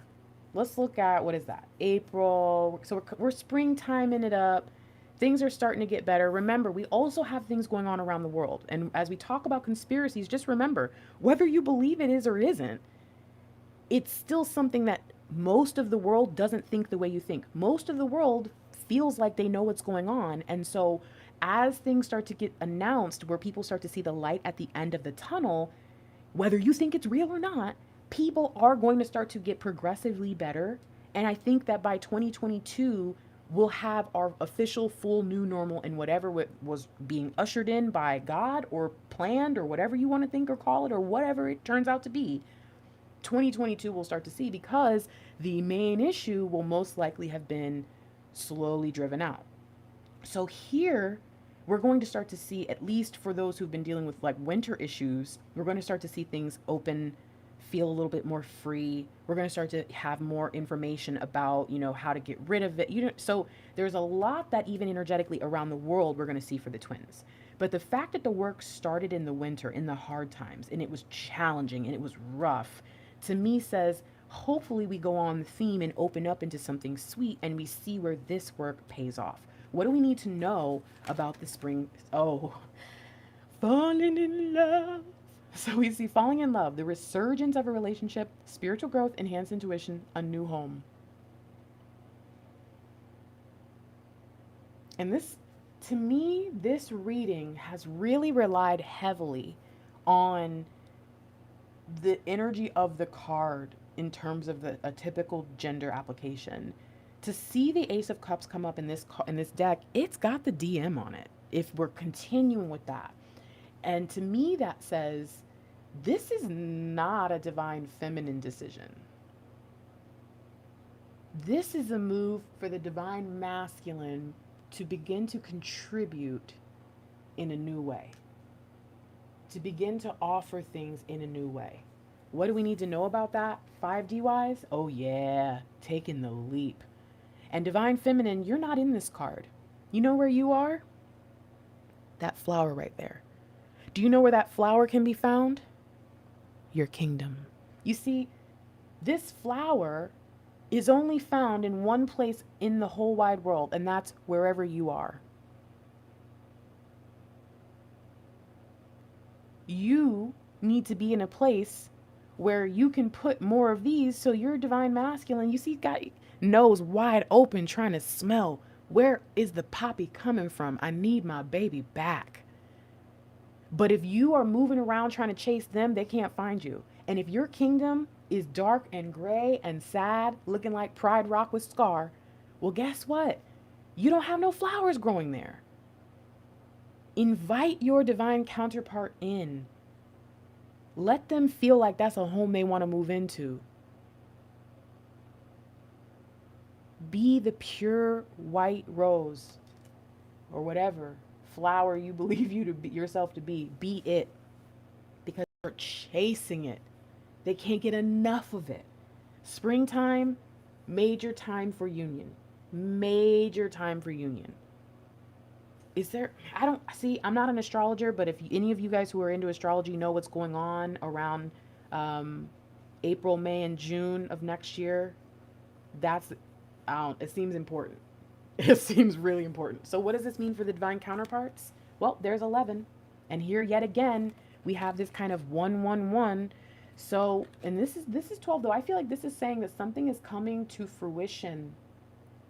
[SPEAKER 1] Let's look at, what is that? April. So we're springtiming it up. Things are starting to get better. Remember, we also have things going on around the world. And as we talk about conspiracies, just remember, whether you believe it is or isn't, it's still something that most of the world doesn't think the way you think. Most of the world feels like they know what's going on. And so as things start to get announced, where people start to see the light at the end of the tunnel, whether you think it's real or not, people are going to start to get progressively better. And I think that by 2022, we'll have our official full new normal, and whatever was being ushered in by God or planned or whatever you want to think or call it, or whatever it turns out to be. 2022 we'll start to see, because the main issue will most likely have been slowly driven out. So here we're going to start to see, at least for those who've been dealing with like winter issues, we're going to start to see things open, feel a little bit more free. We're going to start to have more information about, how to get rid of it. So there's a lot that even energetically around the world we're going to see for the twins. But the fact that the work started in the winter, in the hard times, and it was challenging and it was rough, to me says, hopefully we go on the theme and open up into something sweet, and we see where this work pays off. What do we need to know about the spring? Oh, falling in love. So we see falling in love, the resurgence of a relationship, spiritual growth, enhanced intuition, a new home. And this, to me, this reading has really relied heavily on the energy of the card in terms of a typical gender application. To see the Ace of Cups come up in this deck, it's got the DM on it, if we're continuing with that. And to me, that says this is not a divine feminine decision. This is a move for the divine masculine to begin to contribute in a new way, to begin to offer things in a new way. What do we need to know about that? 5D wise? Oh yeah, taking the leap. And divine feminine, you're not in this card. You know where you are? That flower right there. Do you know where that flower can be found? Your kingdom. You see, this flower is only found in one place in the whole wide world, and that's wherever you are. You need to be in a place where you can put more of these, so your divine masculine, you see, got nose wide open trying to smell, where is the poppy coming from? I need my baby back. But if you are moving around trying to chase them, they can't find you. And if your kingdom is dark and gray and sad, looking like Pride Rock with Scar, well, guess what? You don't have no flowers growing there. Invite your divine counterpart in. Let them feel like that's a home they want to move into. Be the pure white rose, or whatever flower you believe you to be, yourself to be. Be it, because they're chasing it. They can't get enough of it. Springtime, major time for union. Major time for union. Is there, I don't see, I'm not an astrologer, but if any of you guys who are into astrology know what's going on around April, May, and June of next year, that's, it seems important. It seems really important. So what does this mean for the divine counterparts? Well, there's 11. And here yet again, we have this kind of 111. So, and this is 12 though. I feel like this is saying that something is coming to fruition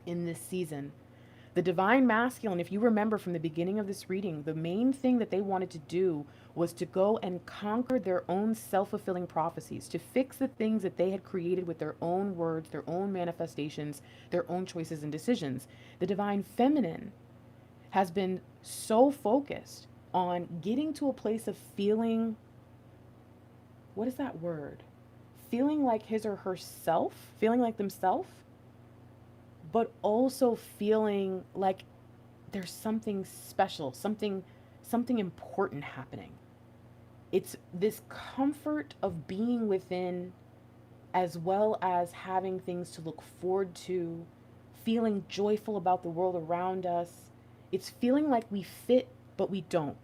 [SPEAKER 1] in this season. The divine masculine, if you remember from the beginning of this reading, the main thing that they wanted to do was to go and conquer their own self-fulfilling prophecies, to fix the things that they had created with their own words, their own manifestations, their own choices and decisions. The divine feminine has been so focused on getting to a place of feeling, what is that word? Feeling like his or herself, feeling like themselves, but also feeling like there's something special, something important happening. It's this comfort of being within, as well as having things to look forward to, feeling joyful about the world around us. It's feeling like we fit, but we don't.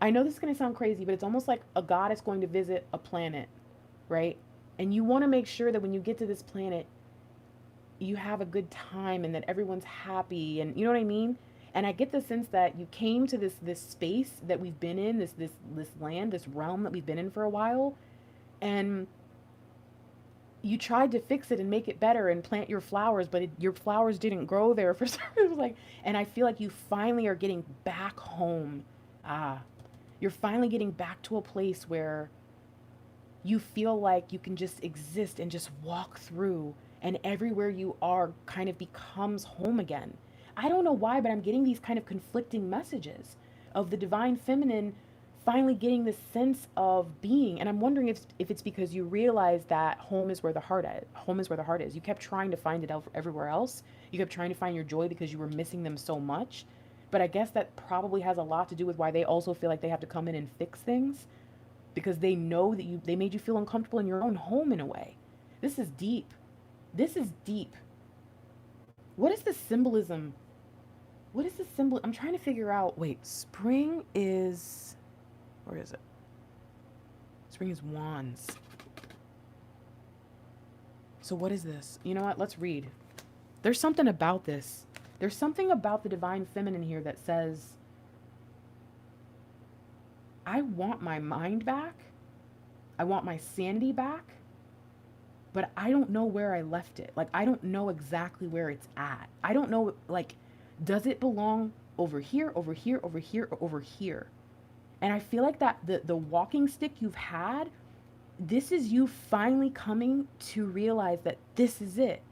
[SPEAKER 1] I know this is going to sound crazy, but it's almost like a goddess going to visit a planet, right? And you want to make sure that when you get to this planet, you have a good time and that everyone's happy, and you know what I mean? And I get the sense that you came to this space that we've been in, this land, this realm that we've been in for a while, and you tried to fix it and make it better and plant your flowers, but your flowers didn't grow there for some reason. Like, and I feel like you finally are getting back home. You're finally getting back to a place where you feel like you can just exist and just walk through, and everywhere you are kind of becomes home again. I don't know why, but I'm getting these kind of conflicting messages of the divine feminine finally getting this sense of being. And I'm wondering if it's because you realize that home is where the heart is. Home is where the heart is. You kept trying to find it everywhere else. You kept trying to find your joy because you were missing them so much. But I guess that probably has a lot to do with why they also feel like they have to come in and fix things, because they know that they made you feel uncomfortable in your own home in a way. This is deep. This is deep. What is the symbolism? What is the symbol? I'm trying to figure out. Wait, spring is, where is it? Spring is wands. So what is this? You know what? Let's read. There's something about this. There's something about the divine feminine here that says, I want my mind back. I want my sanity back. But I don't know where I left it. Like, I don't know exactly where it's at. I don't know, like, does it belong over here, over here, over here, or over here? And I feel like that the walking stick you've had, this is you finally coming to realize that this is it.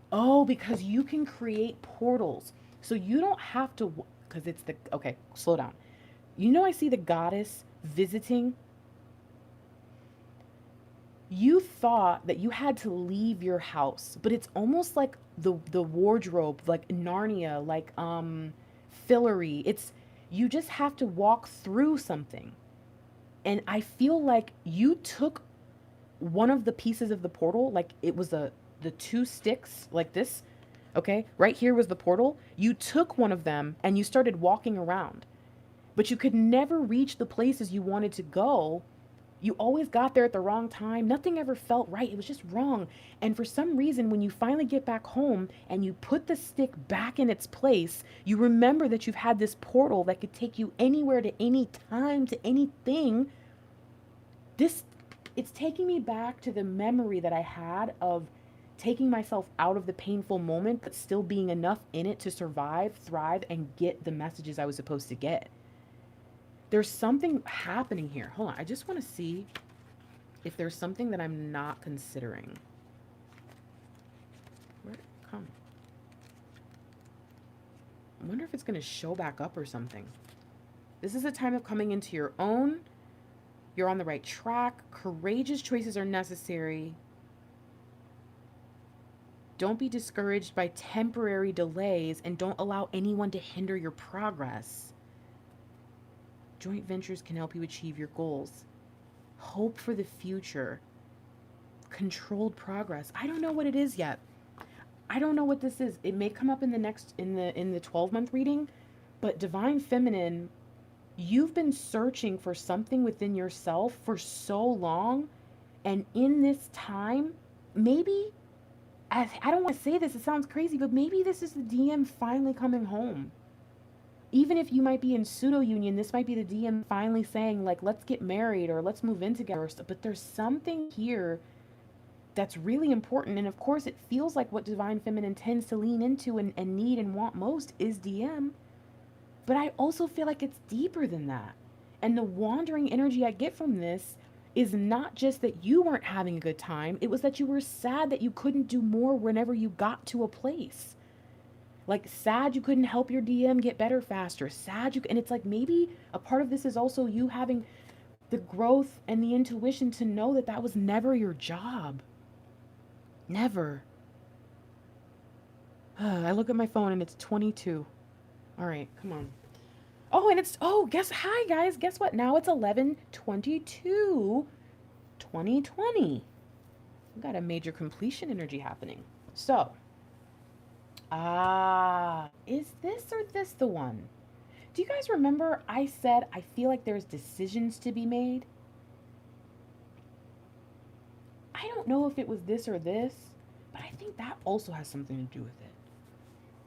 [SPEAKER 1] Oh, because you can create portals. So you don't have to, because it's the, okay, slow down. You know, I see the goddess visiting. You thought that you had to leave your house, but it's almost like the wardrobe, like Narnia, like Fillory. It's, you just have to walk through something. And I feel like you took one of the pieces of the portal, like it was the two sticks like this. Okay, right here was the portal. You took one of them and you started walking around, but you could never reach the places you wanted to go. You always got there at the wrong time. Nothing ever felt right. It was just wrong. And for some reason, when you finally get back home and you put the stick back in its place, you remember that you've had this portal that could take you anywhere to any time to anything. It's taking me back to the memory that I had of taking myself out of the painful moment, but still being enough in it to survive, thrive, and get the messages I was supposed to get. There's something happening here. Hold on. I just want to see if there's something that I'm not considering. Where'd it come? I wonder if it's going to show back up or something. This is a time of coming into your own. You're on the right track. Courageous choices are necessary. Don't be discouraged by temporary delays, and don't allow anyone to hinder your progress. Joint ventures can help you achieve your goals. Hope for the future. Controlled progress. I don't know what it is yet. I don't know what this is. It may come up in the next, in the 12-month reading, but divine feminine, you've been searching for something within yourself for so long, and in this time, maybe, I don't want to say this, it sounds crazy, but maybe this is the DM finally coming home. Even if you might be in pseudo union, this might be the DM finally saying, like, let's get married or let's move in together. But there's something here that's really important. And of course, it feels like what divine feminine tends to lean into and need and want most is DM. But I also feel like it's deeper than that. And the wandering energy I get from this is not just that you weren't having a good time. It was that you were sad that you couldn't do more whenever you got to a place. Like, sad you couldn't help your DM get better faster. Sad and it's like maybe a part of this is also you having the growth and the intuition to know that that was never your job. Never. I look at my phone and it's 22. All right, come on. Oh, and it's, hi guys, guess what? Now it's 11/22, 2020. We've got a major completion energy happening. So, is this or this the one? Do you guys remember I said I feel like there's decisions to be made? I don't know if it was this or this, but I think that also has something to do with it.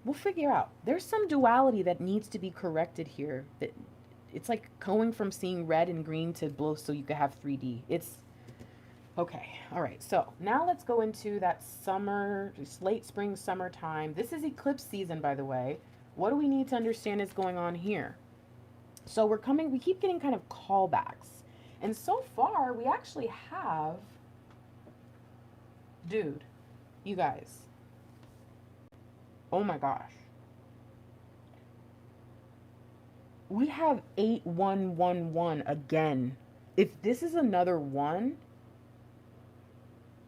[SPEAKER 1] We'll figure out. There's some duality that needs to be corrected here. That it's like going from seeing red and green to blue so you could have 3D. It's okay. All right. So now let's go into that summer, late spring, summertime. This is eclipse season, by the way. What do we need to understand is going on here? So we keep getting kind of callbacks. And so far, we actually have, dude, you guys, oh my gosh. We have 8111 again. If this is another one,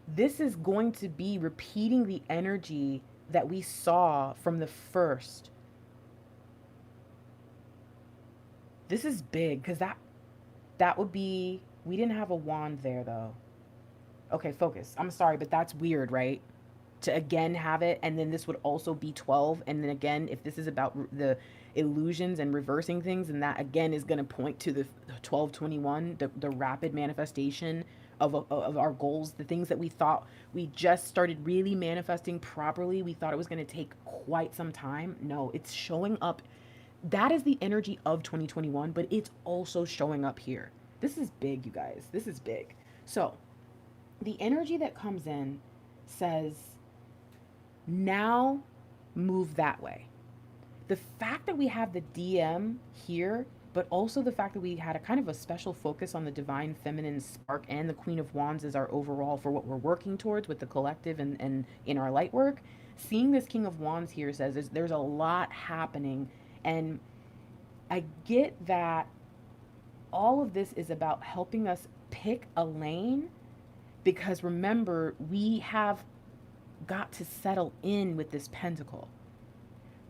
[SPEAKER 1] this is going to be repeating the energy that we saw from the first. This is big because that would be, we didn't have a wand there though. Okay, focus. I'm sorry, but that's weird, right? To again have it, and then this would also be 12, and then again, if this is about the illusions and reversing things, and that again is going to point to the 1221, the rapid manifestation of our goals, the things that we thought we just started really manifesting properly. We thought it was going to take quite some time. No, it's showing up. That is the energy of 2021, but it's also showing up here. This is big, you guys. This is big. So the energy that comes in says, now move that way. The fact that we have the DM here, but also the fact that we had a kind of a special focus on the divine feminine spark and the Queen of Wands is our overall for what we're working towards with the collective and in our light work. Seeing this King of Wands here says there's a lot happening, and I get that all of this is about helping us pick a lane, because remember, we have got to settle in with this pentacle.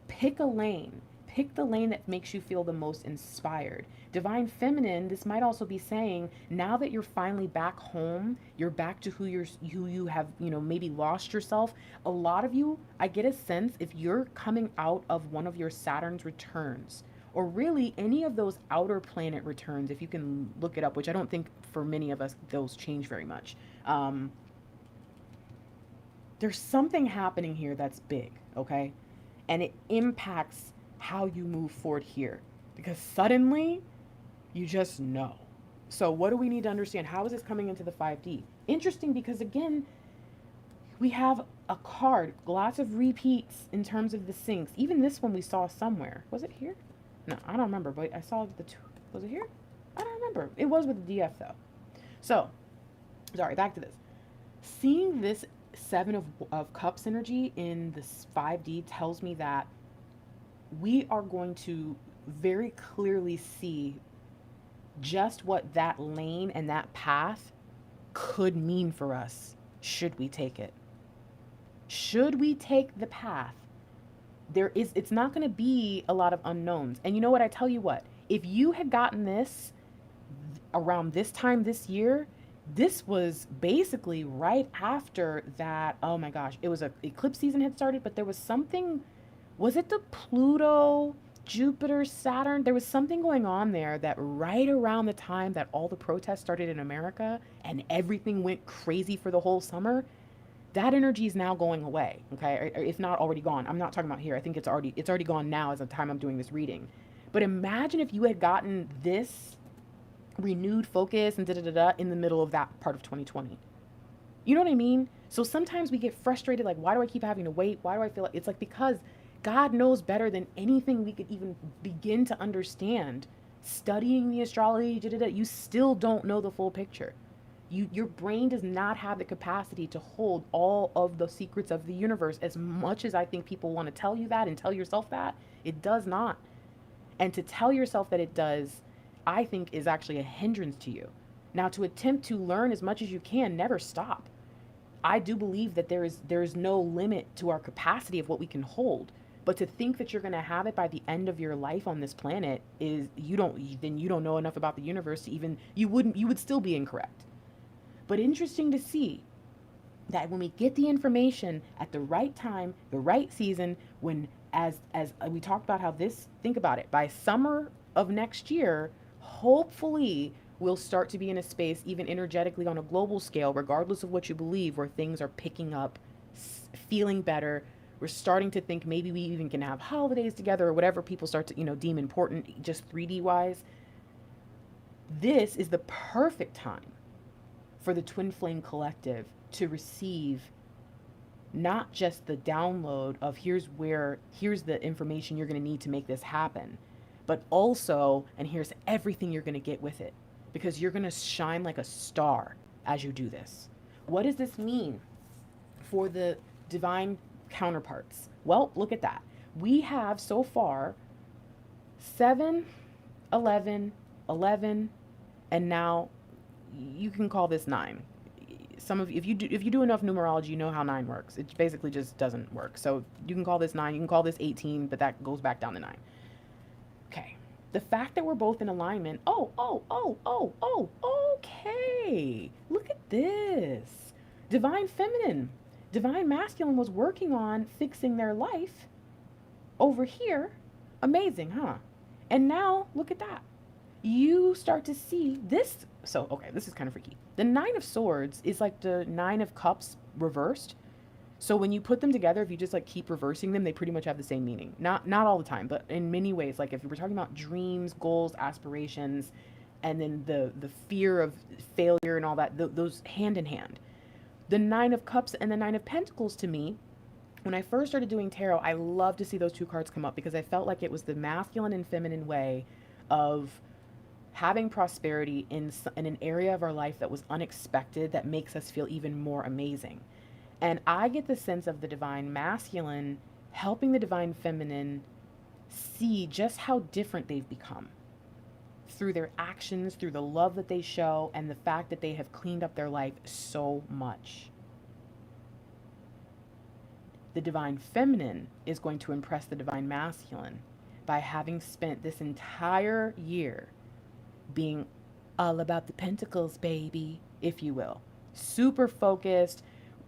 [SPEAKER 1] Pick a lane. Pick the lane that makes you feel the most inspired. Divine feminine, this might also be saying, now that you're finally back home, you're back to who you have, maybe lost yourself. A lot of you, I get a sense, if you're coming out of one of your Saturn's returns, or really any of those outer planet returns, if you can look it up, which I don't think for many of us those change very much. There's something happening here that's big, okay? And it impacts how you move forward here, because suddenly you just know. So what do we need to understand? How is this coming into the 5D? Interesting, because again, we have a card, lots of repeats in terms of the syncs. Even this one we saw somewhere. Was it here? No, I don't remember, but I saw the two. Was it here? I don't remember. It was with the DF though. So, sorry, back to this. Seeing this Seven of Cups energy in this 5D tells me that we are going to very clearly see just what that lane and that path could mean for us should we take it. Should we take the path, it's not going to be a lot of unknowns. And you know what, I tell you what, if you had gotten this around this time this year, this was basically right after that, oh my gosh, it was a eclipse season had started, but there was something, was it the Pluto, Jupiter, Saturn? There was something going on there that right around the time that all the protests started in America and everything went crazy for the whole summer, that energy is now going away, okay? Or if not already gone. I'm not talking about here. I think it's already gone now as the time I'm doing this reading. But imagine if you had gotten this renewed focus and in the middle of that part of 2020. You know what I mean? So sometimes we get frustrated, like, why do I keep having to wait? Why do I feel like it's like, because God knows better than anything we could even begin to understand. Studying the astrology, you still don't know the full picture. Your brain does not have the capacity to hold all of the secrets of the universe. As much as I think people want to tell you that and tell yourself that, it does not. And to tell yourself that it does, I think, is actually a hindrance to you. Now, to attempt to learn as much as you can, never stop. I do believe that there is no limit to our capacity of what we can hold. But to think that you're going to have it by the end of your life on this planet is, you don't know enough about the universe to even, you would still be incorrect. But interesting to see that when we get the information at the right time, the right season, when as we talked about how this, think about it, by summer of next year, hopefully we'll start to be in a space, even energetically on a global scale, regardless of what you believe, where things are picking up, feeling better. We're starting to think maybe we even can have holidays together or whatever people start to, deem important, just 3D wise. This is the perfect time for the Twin Flame Collective to receive not just the download of here's the information you're going to need to make this happen, but also, and here's everything you're going to get with it. because you're going to shine like a star as you do this. What does this mean for the divine counterparts? Well, look at that. We have so far 7, 11, 11, and now you can call this 9. Some of you, if you do enough numerology, you know how 9 works. It basically just doesn't work. So you can call this 9, you can call this 18, but that goes back down to 9. Okay. The fact that we're both in alignment. Okay. Look at this. Divine feminine, divine masculine was working on fixing their life over here. Amazing, huh? And now look at that. You start to see this. So, okay, this is kind of freaky. The 9 of Swords is like the 9 of Cups reversed. So when you put them together, if you just like keep reversing them, they pretty much have the same meaning. Not all the time, but in many ways. Like if we're talking about dreams, goals, aspirations, and then the fear of failure and all that, those hand in hand. The 9 of Cups and the 9 of Pentacles, to me, when I first started doing tarot, I love to see those 2 cards come up because I felt like it was the masculine and feminine way of having prosperity in an area of our life that was unexpected, that makes us feel even more amazing. And I get the sense of the divine masculine helping the divine feminine see just how different they've become through their actions, through the love that they show, and the fact that they have cleaned up their life so much. The divine feminine is going to impress the divine masculine by having spent this entire year being all about the pentacles, baby, if you will. Super focused.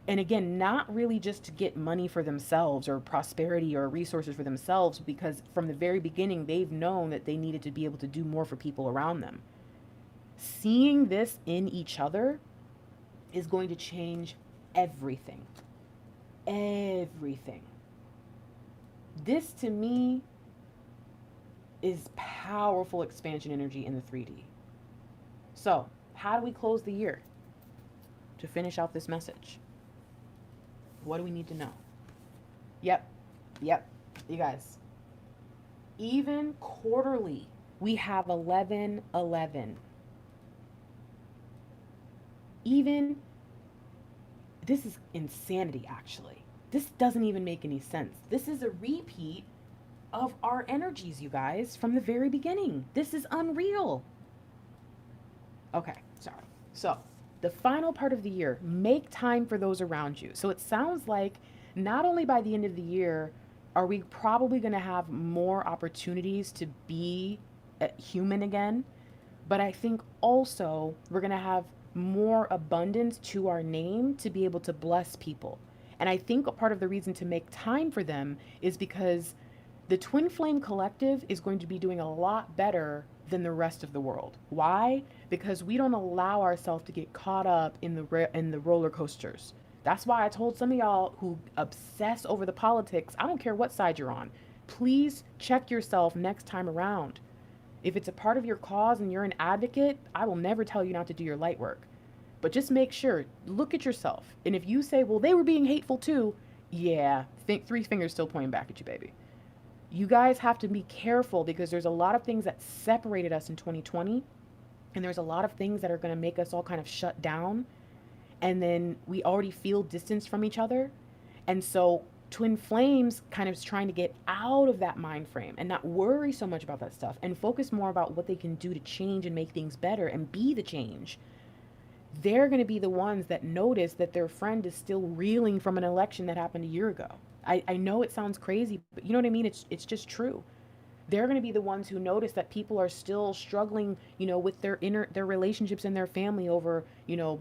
[SPEAKER 1] And again, not really just to get money for themselves or prosperity or resources for themselves, because from the very beginning, they've known that they needed to be able to do more for people around them. Seeing this in each other is going to change everything. Everything. This to me is powerful expansion energy in the 3D. So, how do we close the year to finish out this message? What do we need to know? Yep, you guys. Even quarterly, we have 11, 11. Even, this is insanity, actually. This doesn't even make any sense. This is a repeat of our energies, you guys, from the very beginning. This is unreal. Okay, sorry. So, the final part of the year, make time for those around you. So it sounds like not only by the end of the year are we probably going to have more opportunities to be human again, but I think also we're going to have more abundance to our name to be able to bless people. And I think a part of the reason to make time for them is because the Twin Flame Collective is going to be doing a lot better than the rest of the world. Why? Because we don't allow ourselves to get caught up in the roller coasters. That's why I told some of y'all who obsess over the politics, I don't care what side you're on, please check yourself next time around. If it's a part of your cause and you're an advocate, I will never tell you not to do your light work. But just make sure, look at yourself. And if you say, well, they were being hateful too, yeah, think 3 fingers still pointing back at you, baby. You guys have to be careful because there's a lot of things that separated us in 2020. And there's a lot of things that are going to make us all kind of shut down. And then we already feel distance from each other. And so Twin Flames kind of is trying to get out of that mind frame and not worry so much about that stuff and focus more about what they can do to change and make things better and be the change. They're going to be the ones that notice that their friend is still reeling from an election that happened a year ago. I know it sounds crazy, but you know what I mean? It's just true. They're going to be the ones who notice that people are still struggling, with their relationships in their family over,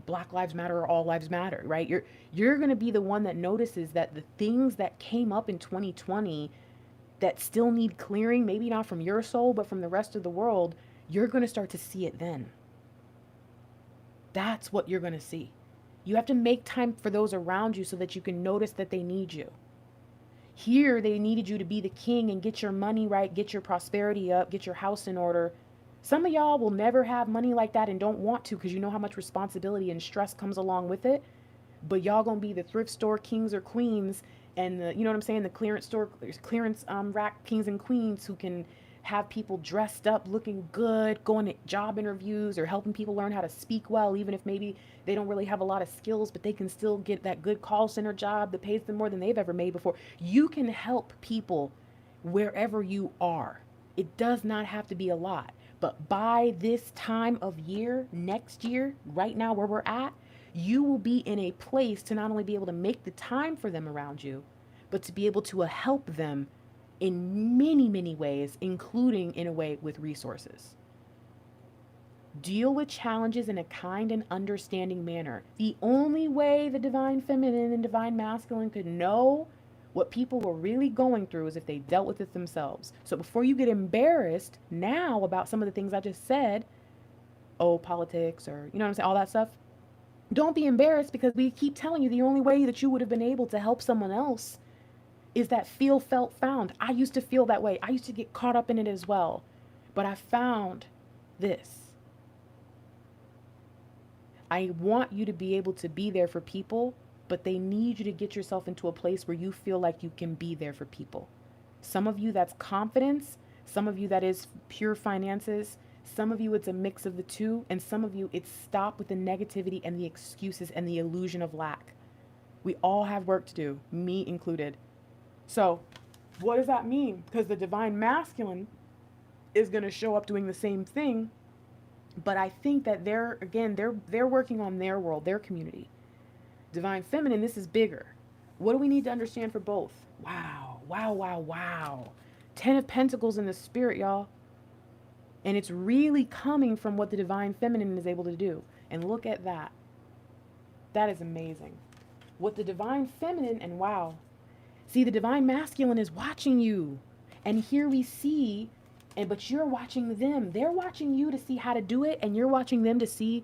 [SPEAKER 1] Black Lives Matter or All Lives Matter, right? You're going to be the one that notices that the things that came up in 2020 that still need clearing, maybe not from your soul, but from the rest of the world, you're going to start to see it then. That's what you're going to see. You have to make time for those around you so that you can notice that they need you. Here, they needed you to be the king and get your money right, get your prosperity up, get your house in order. Some of y'all will never have money like that and don't want to because you know how much responsibility and stress comes along with it. But y'all gonna be the thrift store kings or queens and the, the clearance store, clearance rack kings and queens who can have people dressed up, looking good, going to job interviews, or helping people learn how to speak well, even if maybe they don't really have a lot of skills, but they can still get that good call center job that pays them more than they've ever made before. You can help people wherever you are. It does not have to be a lot. But by this time of year, next year, right now where we're at, you will be in a place to not only be able to make the time for them around you, but to be able to help them in many, many ways, including in a way with resources. Deal with challenges in a kind and understanding manner. The only way the divine feminine and divine masculine could know what people were really going through is if they dealt with it themselves. So before you get embarrassed now about some of the things I just said, oh, politics, or you know what I'm saying, all that stuff, don't be embarrassed, because we keep telling you the only way that you would have been able to help someone else is that feel, felt, found. I used to feel that way. I used to get caught up in it as well. But I found this. I want you to be able to be there for people, but they need you to get yourself into a place where you feel like you can be there for people. Some of you, that's confidence. Some of you, that is pure finances. Some of you, it's a mix of the two. And some of you, it's stop with the negativity and the excuses and the illusion of lack. We all have work to do, me included. So what does that mean? Because the divine masculine is going to show up doing the same thing. But I think that they're working on their world, their community. Divine feminine, this is bigger. What do we need to understand for both? Wow, wow, wow, wow. 10 of Pentacles in the spirit, y'all. And it's really coming from what the divine feminine is able to do. And look at that. That is amazing. What the divine feminine, and wow. See, the divine masculine is watching you. And here we see, but you're watching them. They're watching you to see how to do it, and you're watching them to see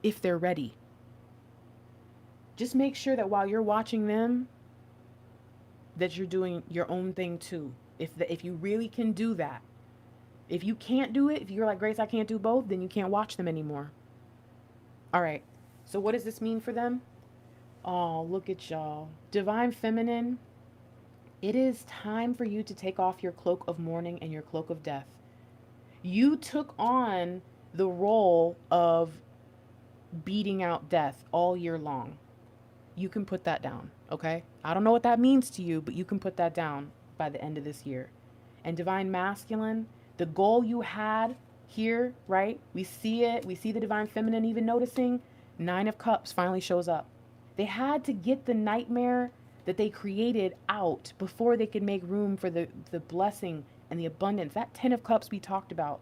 [SPEAKER 1] if they're ready. Just make sure that while you're watching them, that you're doing your own thing too. If you really can do that. If you can't do it, if you're like, Grace, I can't do both, then you can't watch them anymore. All right. So what does this mean for them? Oh, look at y'all. Divine feminine, it is time for you to take off your cloak of mourning and your cloak of death. You took on the role of beating out death all year long. You can put that down, okay? I don't know what that means to you, but you can put that down by the end of this year. And divine masculine, the goal you had here, right? We see it. We see the divine feminine even noticing 9 of Cups finally shows up. They had to get the nightmare that they created out before they could make room for the blessing and the abundance. That 10 of Cups we talked about,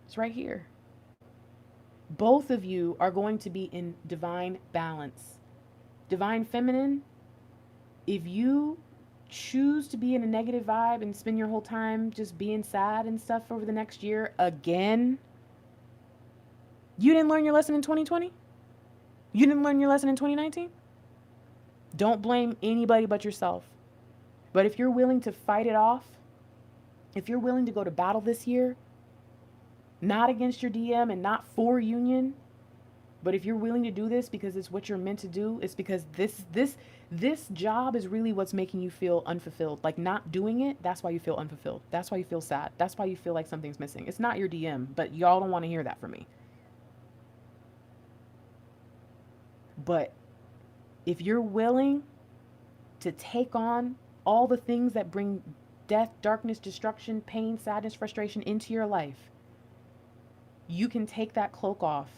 [SPEAKER 1] it's right here. Both of you are going to be in divine balance. Divine feminine, if you choose to be in a negative vibe and spend your whole time just being sad and stuff over the next year again, you didn't learn your lesson in 2020? You didn't learn your lesson in 2019? Don't blame anybody but yourself. But if you're willing to fight it off, if you're willing to go to battle this year, not against your DM and not for union, but if you're willing to do this because it's what you're meant to do, it's because this job is really what's making you feel unfulfilled. Like not doing it, that's why you feel unfulfilled. That's why you feel sad. That's why you feel like something's missing. It's not your DM, but y'all don't want to hear that from me. But if you're willing to take on all the things that bring death, darkness, destruction, pain, sadness, frustration into your life, you can take that cloak off.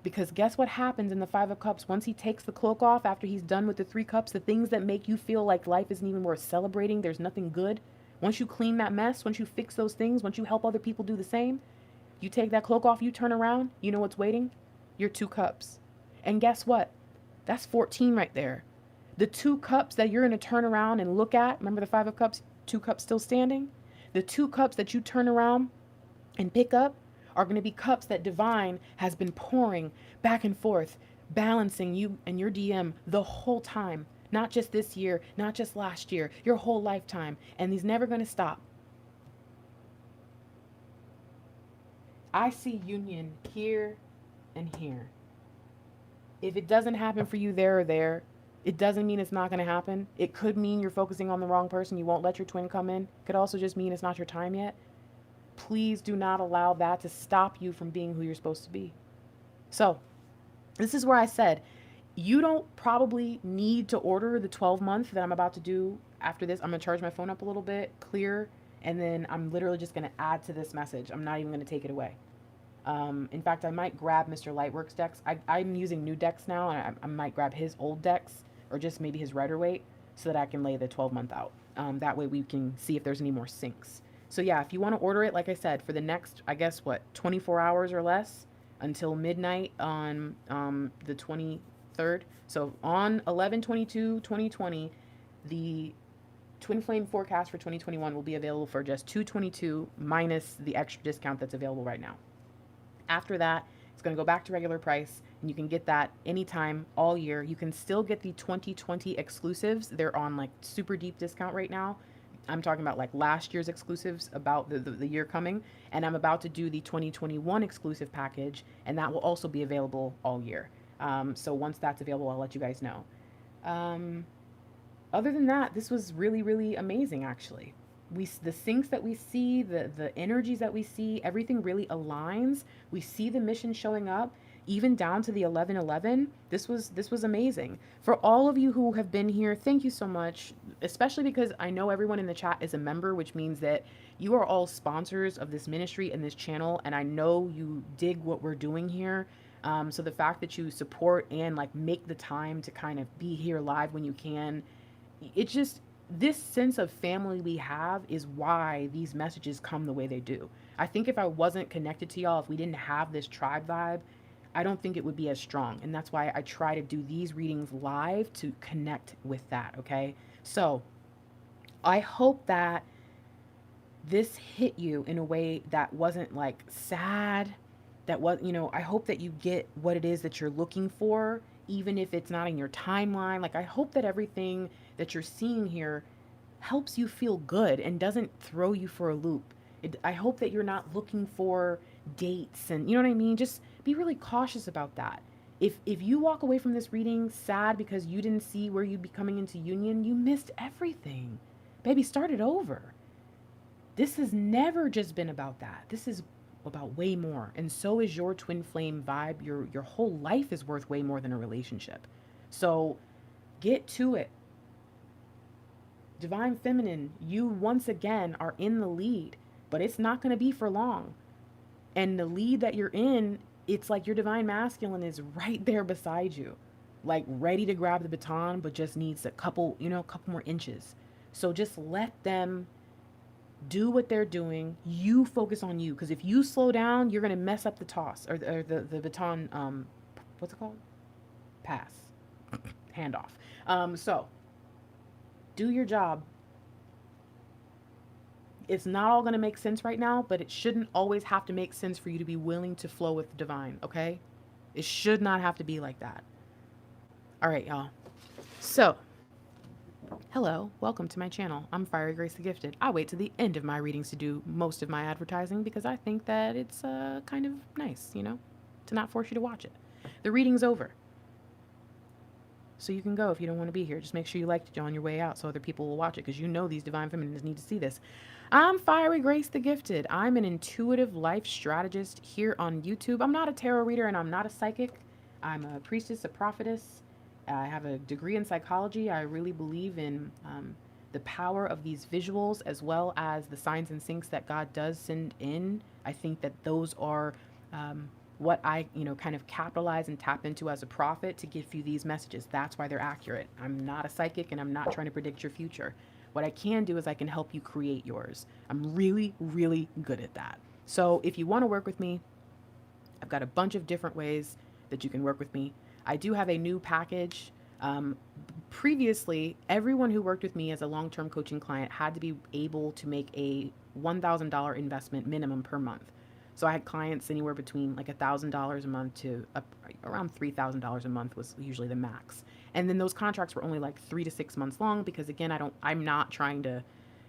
[SPEAKER 1] Because guess what happens in the 5 of Cups? Once he takes the cloak off, after he's done with the 3 Cups, the things that make you feel like life isn't even worth celebrating, there's nothing good. Once you clean that mess, once you fix those things, once you help other people do the same, you take that cloak off, you turn around, you know what's waiting? Your 2 Cups. And guess what? That's 14 right there. The 2 Cups that you're going to turn around and look at, remember the 5 of Cups, 2 Cups still standing? The 2 Cups that you turn around and pick up are going to be cups that divine has been pouring back and forth, balancing you and your DM the whole time. Not just this year, not just last year, your whole lifetime. And he's never going to stop. I see union here and here. If it doesn't happen for you there or there, it doesn't mean it's not going to happen. It could mean you're focusing on the wrong person. You won't let your twin come in. It could also just mean it's not your time yet. Please do not allow that to stop you from being who you're supposed to be. So this is where I said, you don't probably need to order the 12-month that I'm about to do after this. I'm going to charge my phone up a little bit, clear, and then I'm literally just going to add to this message. I'm not even going to take it away. In fact, I might grab Mr. Lightwork's decks. I'm using new decks now, and I might grab his old decks or just maybe his Rider Waite so that I can lay the 12-month out. That way we can see if there's any more syncs. So yeah, if you want to order it, like I said, for the next, I guess, 24 hours or less until midnight on the 23rd. So on 11/22/2020, the Twin Flame forecast for 2021 will be available for just $222 minus the extra discount that's available right now. After that, it's going to go back to regular price, and you can get that anytime, all year. You can still get the 2020 exclusives. They're on like super deep discount right now. I'm talking about like last year's exclusives about the year coming, and I'm about to do the 2021 exclusive package, and that will also be available all year. So once that's available, I'll let you guys know. Other than that, this was really, really amazing, actually. The syncs that we see, the energies that we see, everything really aligns. We see the mission showing up, even down to the 11/11. This was amazing. For all of you who have been here, thank you so much, especially because I know everyone in the chat is a member, which means that you are all sponsors of this ministry and this channel, and I know you dig what we're doing here. So the fact that you support and like make the time to kind of be here live when you can, it just, this sense of family we have is why these messages come the way they do. I think if I wasn't connected to y'all, if we didn't have this tribe vibe, I don't think it would be as strong. And that's why I try to do these readings live to connect with that, okay? So I hope that this hit you in a way that wasn't like sad, that was, I hope that you get what it is that you're looking for, even if it's not in your timeline. Like, I hope that everything that you're seeing here helps you feel good and doesn't throw you for a loop. I hope that you're not looking for dates and, you know what I mean? Just be really cautious about that. If you walk away from this reading sad because you didn't see where you'd be coming into union, you missed everything. Baby, start it over. This has never just been about that. This is about way more. And so is your twin flame vibe. Your whole life is worth way more than a relationship. So get to it. Divine Feminine, you once again are in the lead, but it's not going to be for long. And the lead that you're in, it's like your Divine Masculine is right there beside you, like ready to grab the baton, but just needs a couple more inches. So just let them do what they're doing. You focus on you, because if you slow down, you're going to mess up the toss or the baton, what's it called? Pass. Handoff. So do your job. It's not all going to make sense right now, but it shouldn't always have to make sense for you to be willing to flow with the divine, okay? It should not have to be like that. All right, y'all. So, hello, welcome to my channel. I'm Fiery Grace the Gifted. I wait to the end of my readings to do most of my advertising because I think that it's kind of nice, to not force you to watch it. The reading's over. So you can go if you don't want to be here. Just make sure you liked it on your way out so other people will watch it, because these Divine Feminines need to see this. I'm Fiery Grace the Gifted. I'm an intuitive life strategist here on YouTube. I'm not a tarot reader and I'm not a psychic. I'm a priestess, a prophetess. I have a degree in psychology. I really believe in the power of these visuals as well as the signs and syncs that God does send in. I think that those are what I, kind of capitalize and tap into as a prophet to give you these messages. That's why they're accurate. I'm not a psychic and I'm not trying to predict your future. What I can do is I can help you create yours. I'm really, really good at that. So if you want to work with me, I've got a bunch of different ways that you can work with me. I do have a new package. Previously, everyone who worked with me as a long-term coaching client had to be able to make a $1,000 investment minimum per month. So I had clients anywhere between like $1,000 a month to around $3,000 a month was usually the max. And then those contracts were only like 3 to 6 months long because, again, I'm not trying to,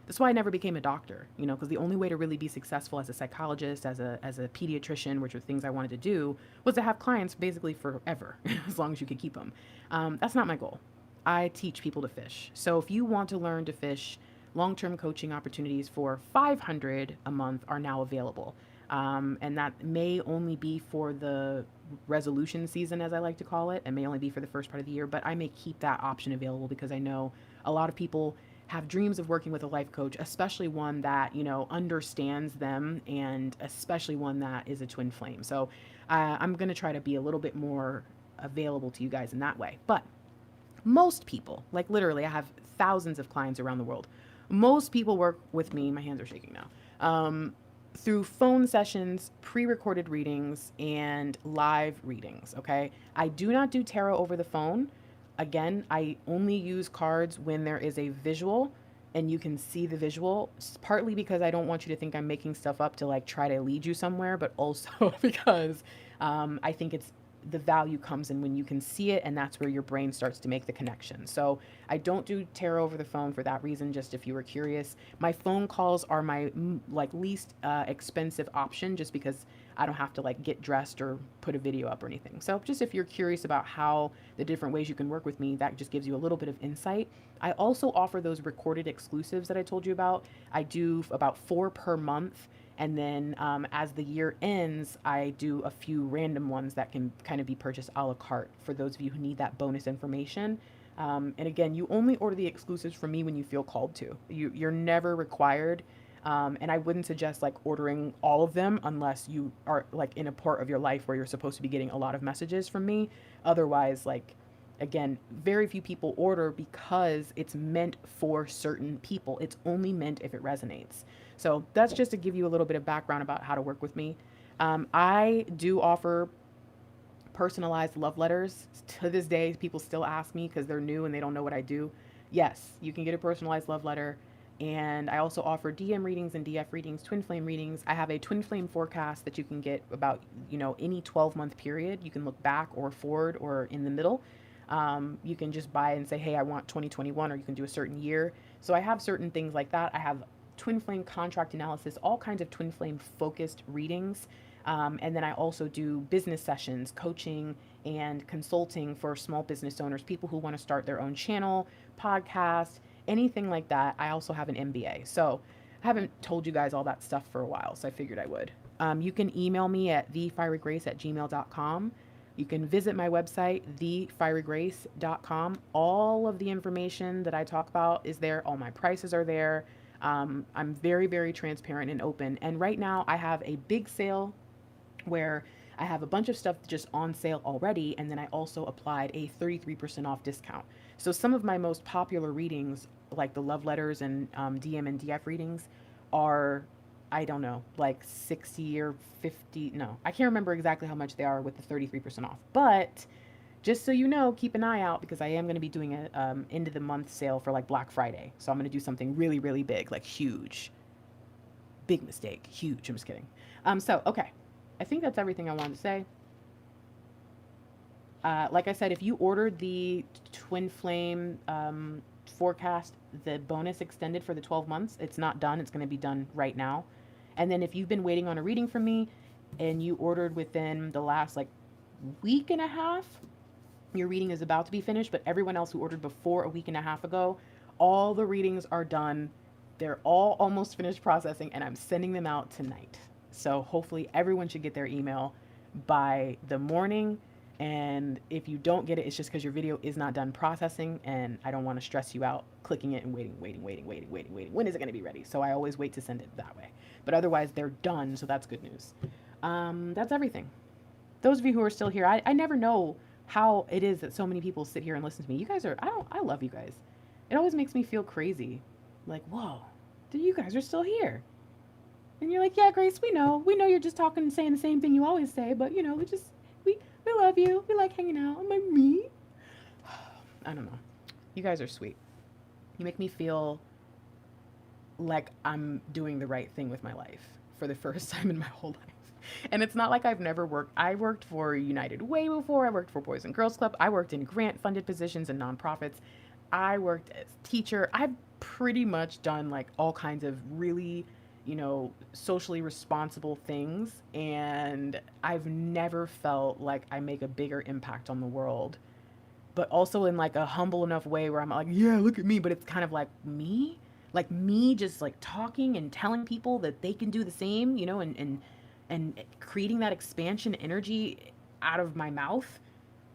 [SPEAKER 1] that's why I never became a doctor, because the only way to really be successful as a psychologist, as a pediatrician, which are things I wanted to do, was to have clients basically forever, as long as you could keep them. That's not my goal. I teach people to fish. So if you want to learn to fish, long-term coaching opportunities for $500 a month are now available. And that may only be for the resolution season, as I like to call it. It may only be for the first part of the year, but I may keep that option available because I know a lot of people have dreams of working with a life coach, especially one that, understands them, and especially one that is a twin flame. So I'm going to try to be a little bit more available to you guys in that way. But most people, like literally, I have thousands of clients around the world. Most people work with me, my hands are shaking now, through phone sessions, pre-recorded readings, and live readings, okay? I do not do tarot over the phone. Again, I only use cards when there is a visual and you can see the visual, partly because I don't want you to think I'm making stuff up to like try to lead you somewhere, but also because I think the value comes in when you can see it, and that's where your brain starts to make the connection. So I don't do tarot over the phone for that reason, just if you were curious. My phone calls are my least expensive option, just because I don't have to like get dressed or put a video up or anything. So just if you're curious about how the different ways you can work with me, that just gives you a little bit of insight. I also offer those recorded exclusives that I told you about. I do about 4 per month. And then as the year ends, I do a few random ones that can kind of be purchased a la carte for those of you who need that bonus information. And again, you only order the exclusives from me when you feel called to. You're never required. And I wouldn't suggest like ordering all of them unless you are like in a part of your life where you're supposed to be getting a lot of messages from me. Otherwise, like, again, very few people order because it's meant for certain people. It's only meant if it resonates. So that's just to give you a little bit of background about how to work with me. I do offer personalized love letters. To this day, people still ask me because they're new and they don't know what I do. Yes, you can get a personalized love letter. And I also offer DM readings and DF readings, twin flame readings. I have a twin flame forecast that you can get about, any 12-month period. You can look back or forward or in the middle. You can just buy and say, hey, I want 2021, or you can do a certain year. So I have certain things like that. I have twin flame contract analysis, all kinds of twin flame focused readings. And then I also do business sessions, coaching and consulting for small business owners, people who want to start their own channel, podcast, anything like that. I also have an MBA. So I haven't told you guys all that stuff for a while, so I figured I would. You can email me at thefierygrace@gmail.com. You can visit my website, thefierygrace.com. All of the information that I talk about is there. All my prices are there. I'm very, very transparent and open. And right now I have a big sale where I have a bunch of stuff just on sale already. And then I also applied a 33% off discount. So some of my most popular readings, like the love letters and DM and DF readings, are, I don't know, like 60 or 50. No, I can't remember exactly how much they are with the 33% off. But just so you know, keep an eye out because I am going to be doing a end of the month sale for like Black Friday. So I'm going to do something really, really big, like huge. Big mistake. Huge. I'm just kidding. Okay. I think that's everything I wanted to say. Like I said, if you ordered the twin flame forecast, the bonus extended for the 12 months, it's not done. It's going to be done right now. And then if you've been waiting on a reading from me and you ordered within the last like week and a half, your reading is about to be finished. But everyone else who ordered before a week and a half ago, all the readings are done. They're all almost finished processing, and I'm sending them out tonight. So hopefully everyone should get their email by the morning. And if you don't get it, it's just because your video is not done processing, and I don't want to stress you out clicking it and waiting. When is it going to be ready? So I always wait to send it that way. But otherwise, they're done, so that's good news. That's everything. Those of you who are still here, I never know how it is that so many people sit here and listen to me. You guys are, I love you guys. It always makes me feel crazy. Like, whoa, you guys are still here. And you're like, yeah, Grace, we know you're just talking and saying the same thing you always say, but we love you. We like hanging out. I'm like, me? I don't know. You guys are sweet. You make me feel like I'm doing the right thing with my life for the first time in my whole life. And it's not like I've never worked. I worked for United Way before. I worked for Boys and Girls Club. I worked in grant-funded positions and nonprofits. I worked as a teacher. I've pretty much done like all kinds of really, socially responsible things. And I've never felt like I make a bigger impact on the world, but also in like a humble enough way where I'm like, yeah, look at me. But it's kind of like, me? Like me just like talking and telling people that they can do the same, you know, and creating that expansion energy out of my mouth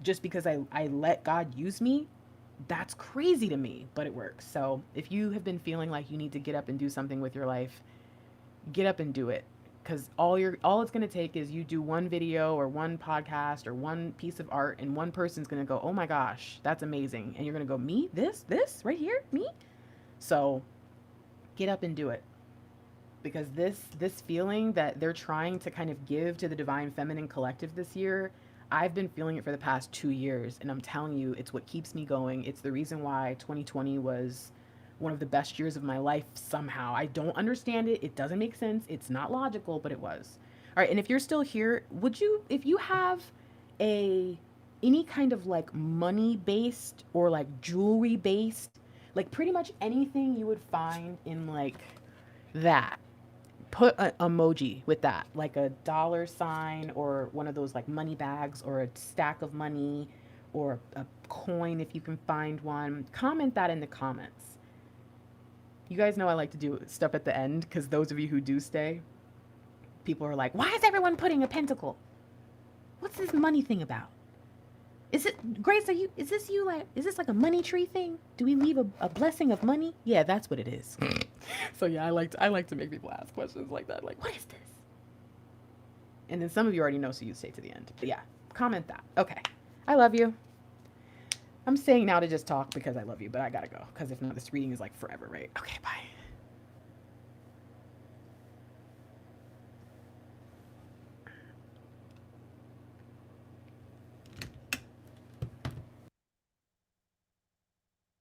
[SPEAKER 1] just because I let God use me, that's crazy to me, but it works. So if you have been feeling like you need to get up and do something with your life, get up and do it. Because all it's going to take is you do one video or one podcast or one piece of art, and one person's going to go, oh my gosh, that's amazing. And you're going to go, me? This right here? Me? So get up and do it. Because this feeling that they're trying to kind of give to the Divine Feminine Collective this year, I've been feeling it for the past 2 years, and I'm telling you, it's what keeps me going. It's the reason why 2020 was one of the best years of my life somehow. I don't understand it. It doesn't make sense. It's not logical, but it was. All right, and if you're still here, would you, if you have any kind of like money based or like jewelry based, like pretty much anything you would find in like that, put an emoji with that, like a dollar sign or one of those like money bags or a stack of money or a coin if you can find one. Comment that in the comments. You guys know I like to do stuff at the end because those of you who do stay, people are like, why is everyone putting a pentacle? What's this money thing about? Is it, Grace, is this like a money tree thing? Do we leave a blessing of money? Yeah, that's what it is. So yeah, I like to make people ask questions like that. Like, what is this? And then some of you already know, so you stay to the end. But yeah, comment that. Okay. I love you. I'm saying now to just talk because I love you, but I gotta go. Because if not, this reading is like forever, right? Okay, bye.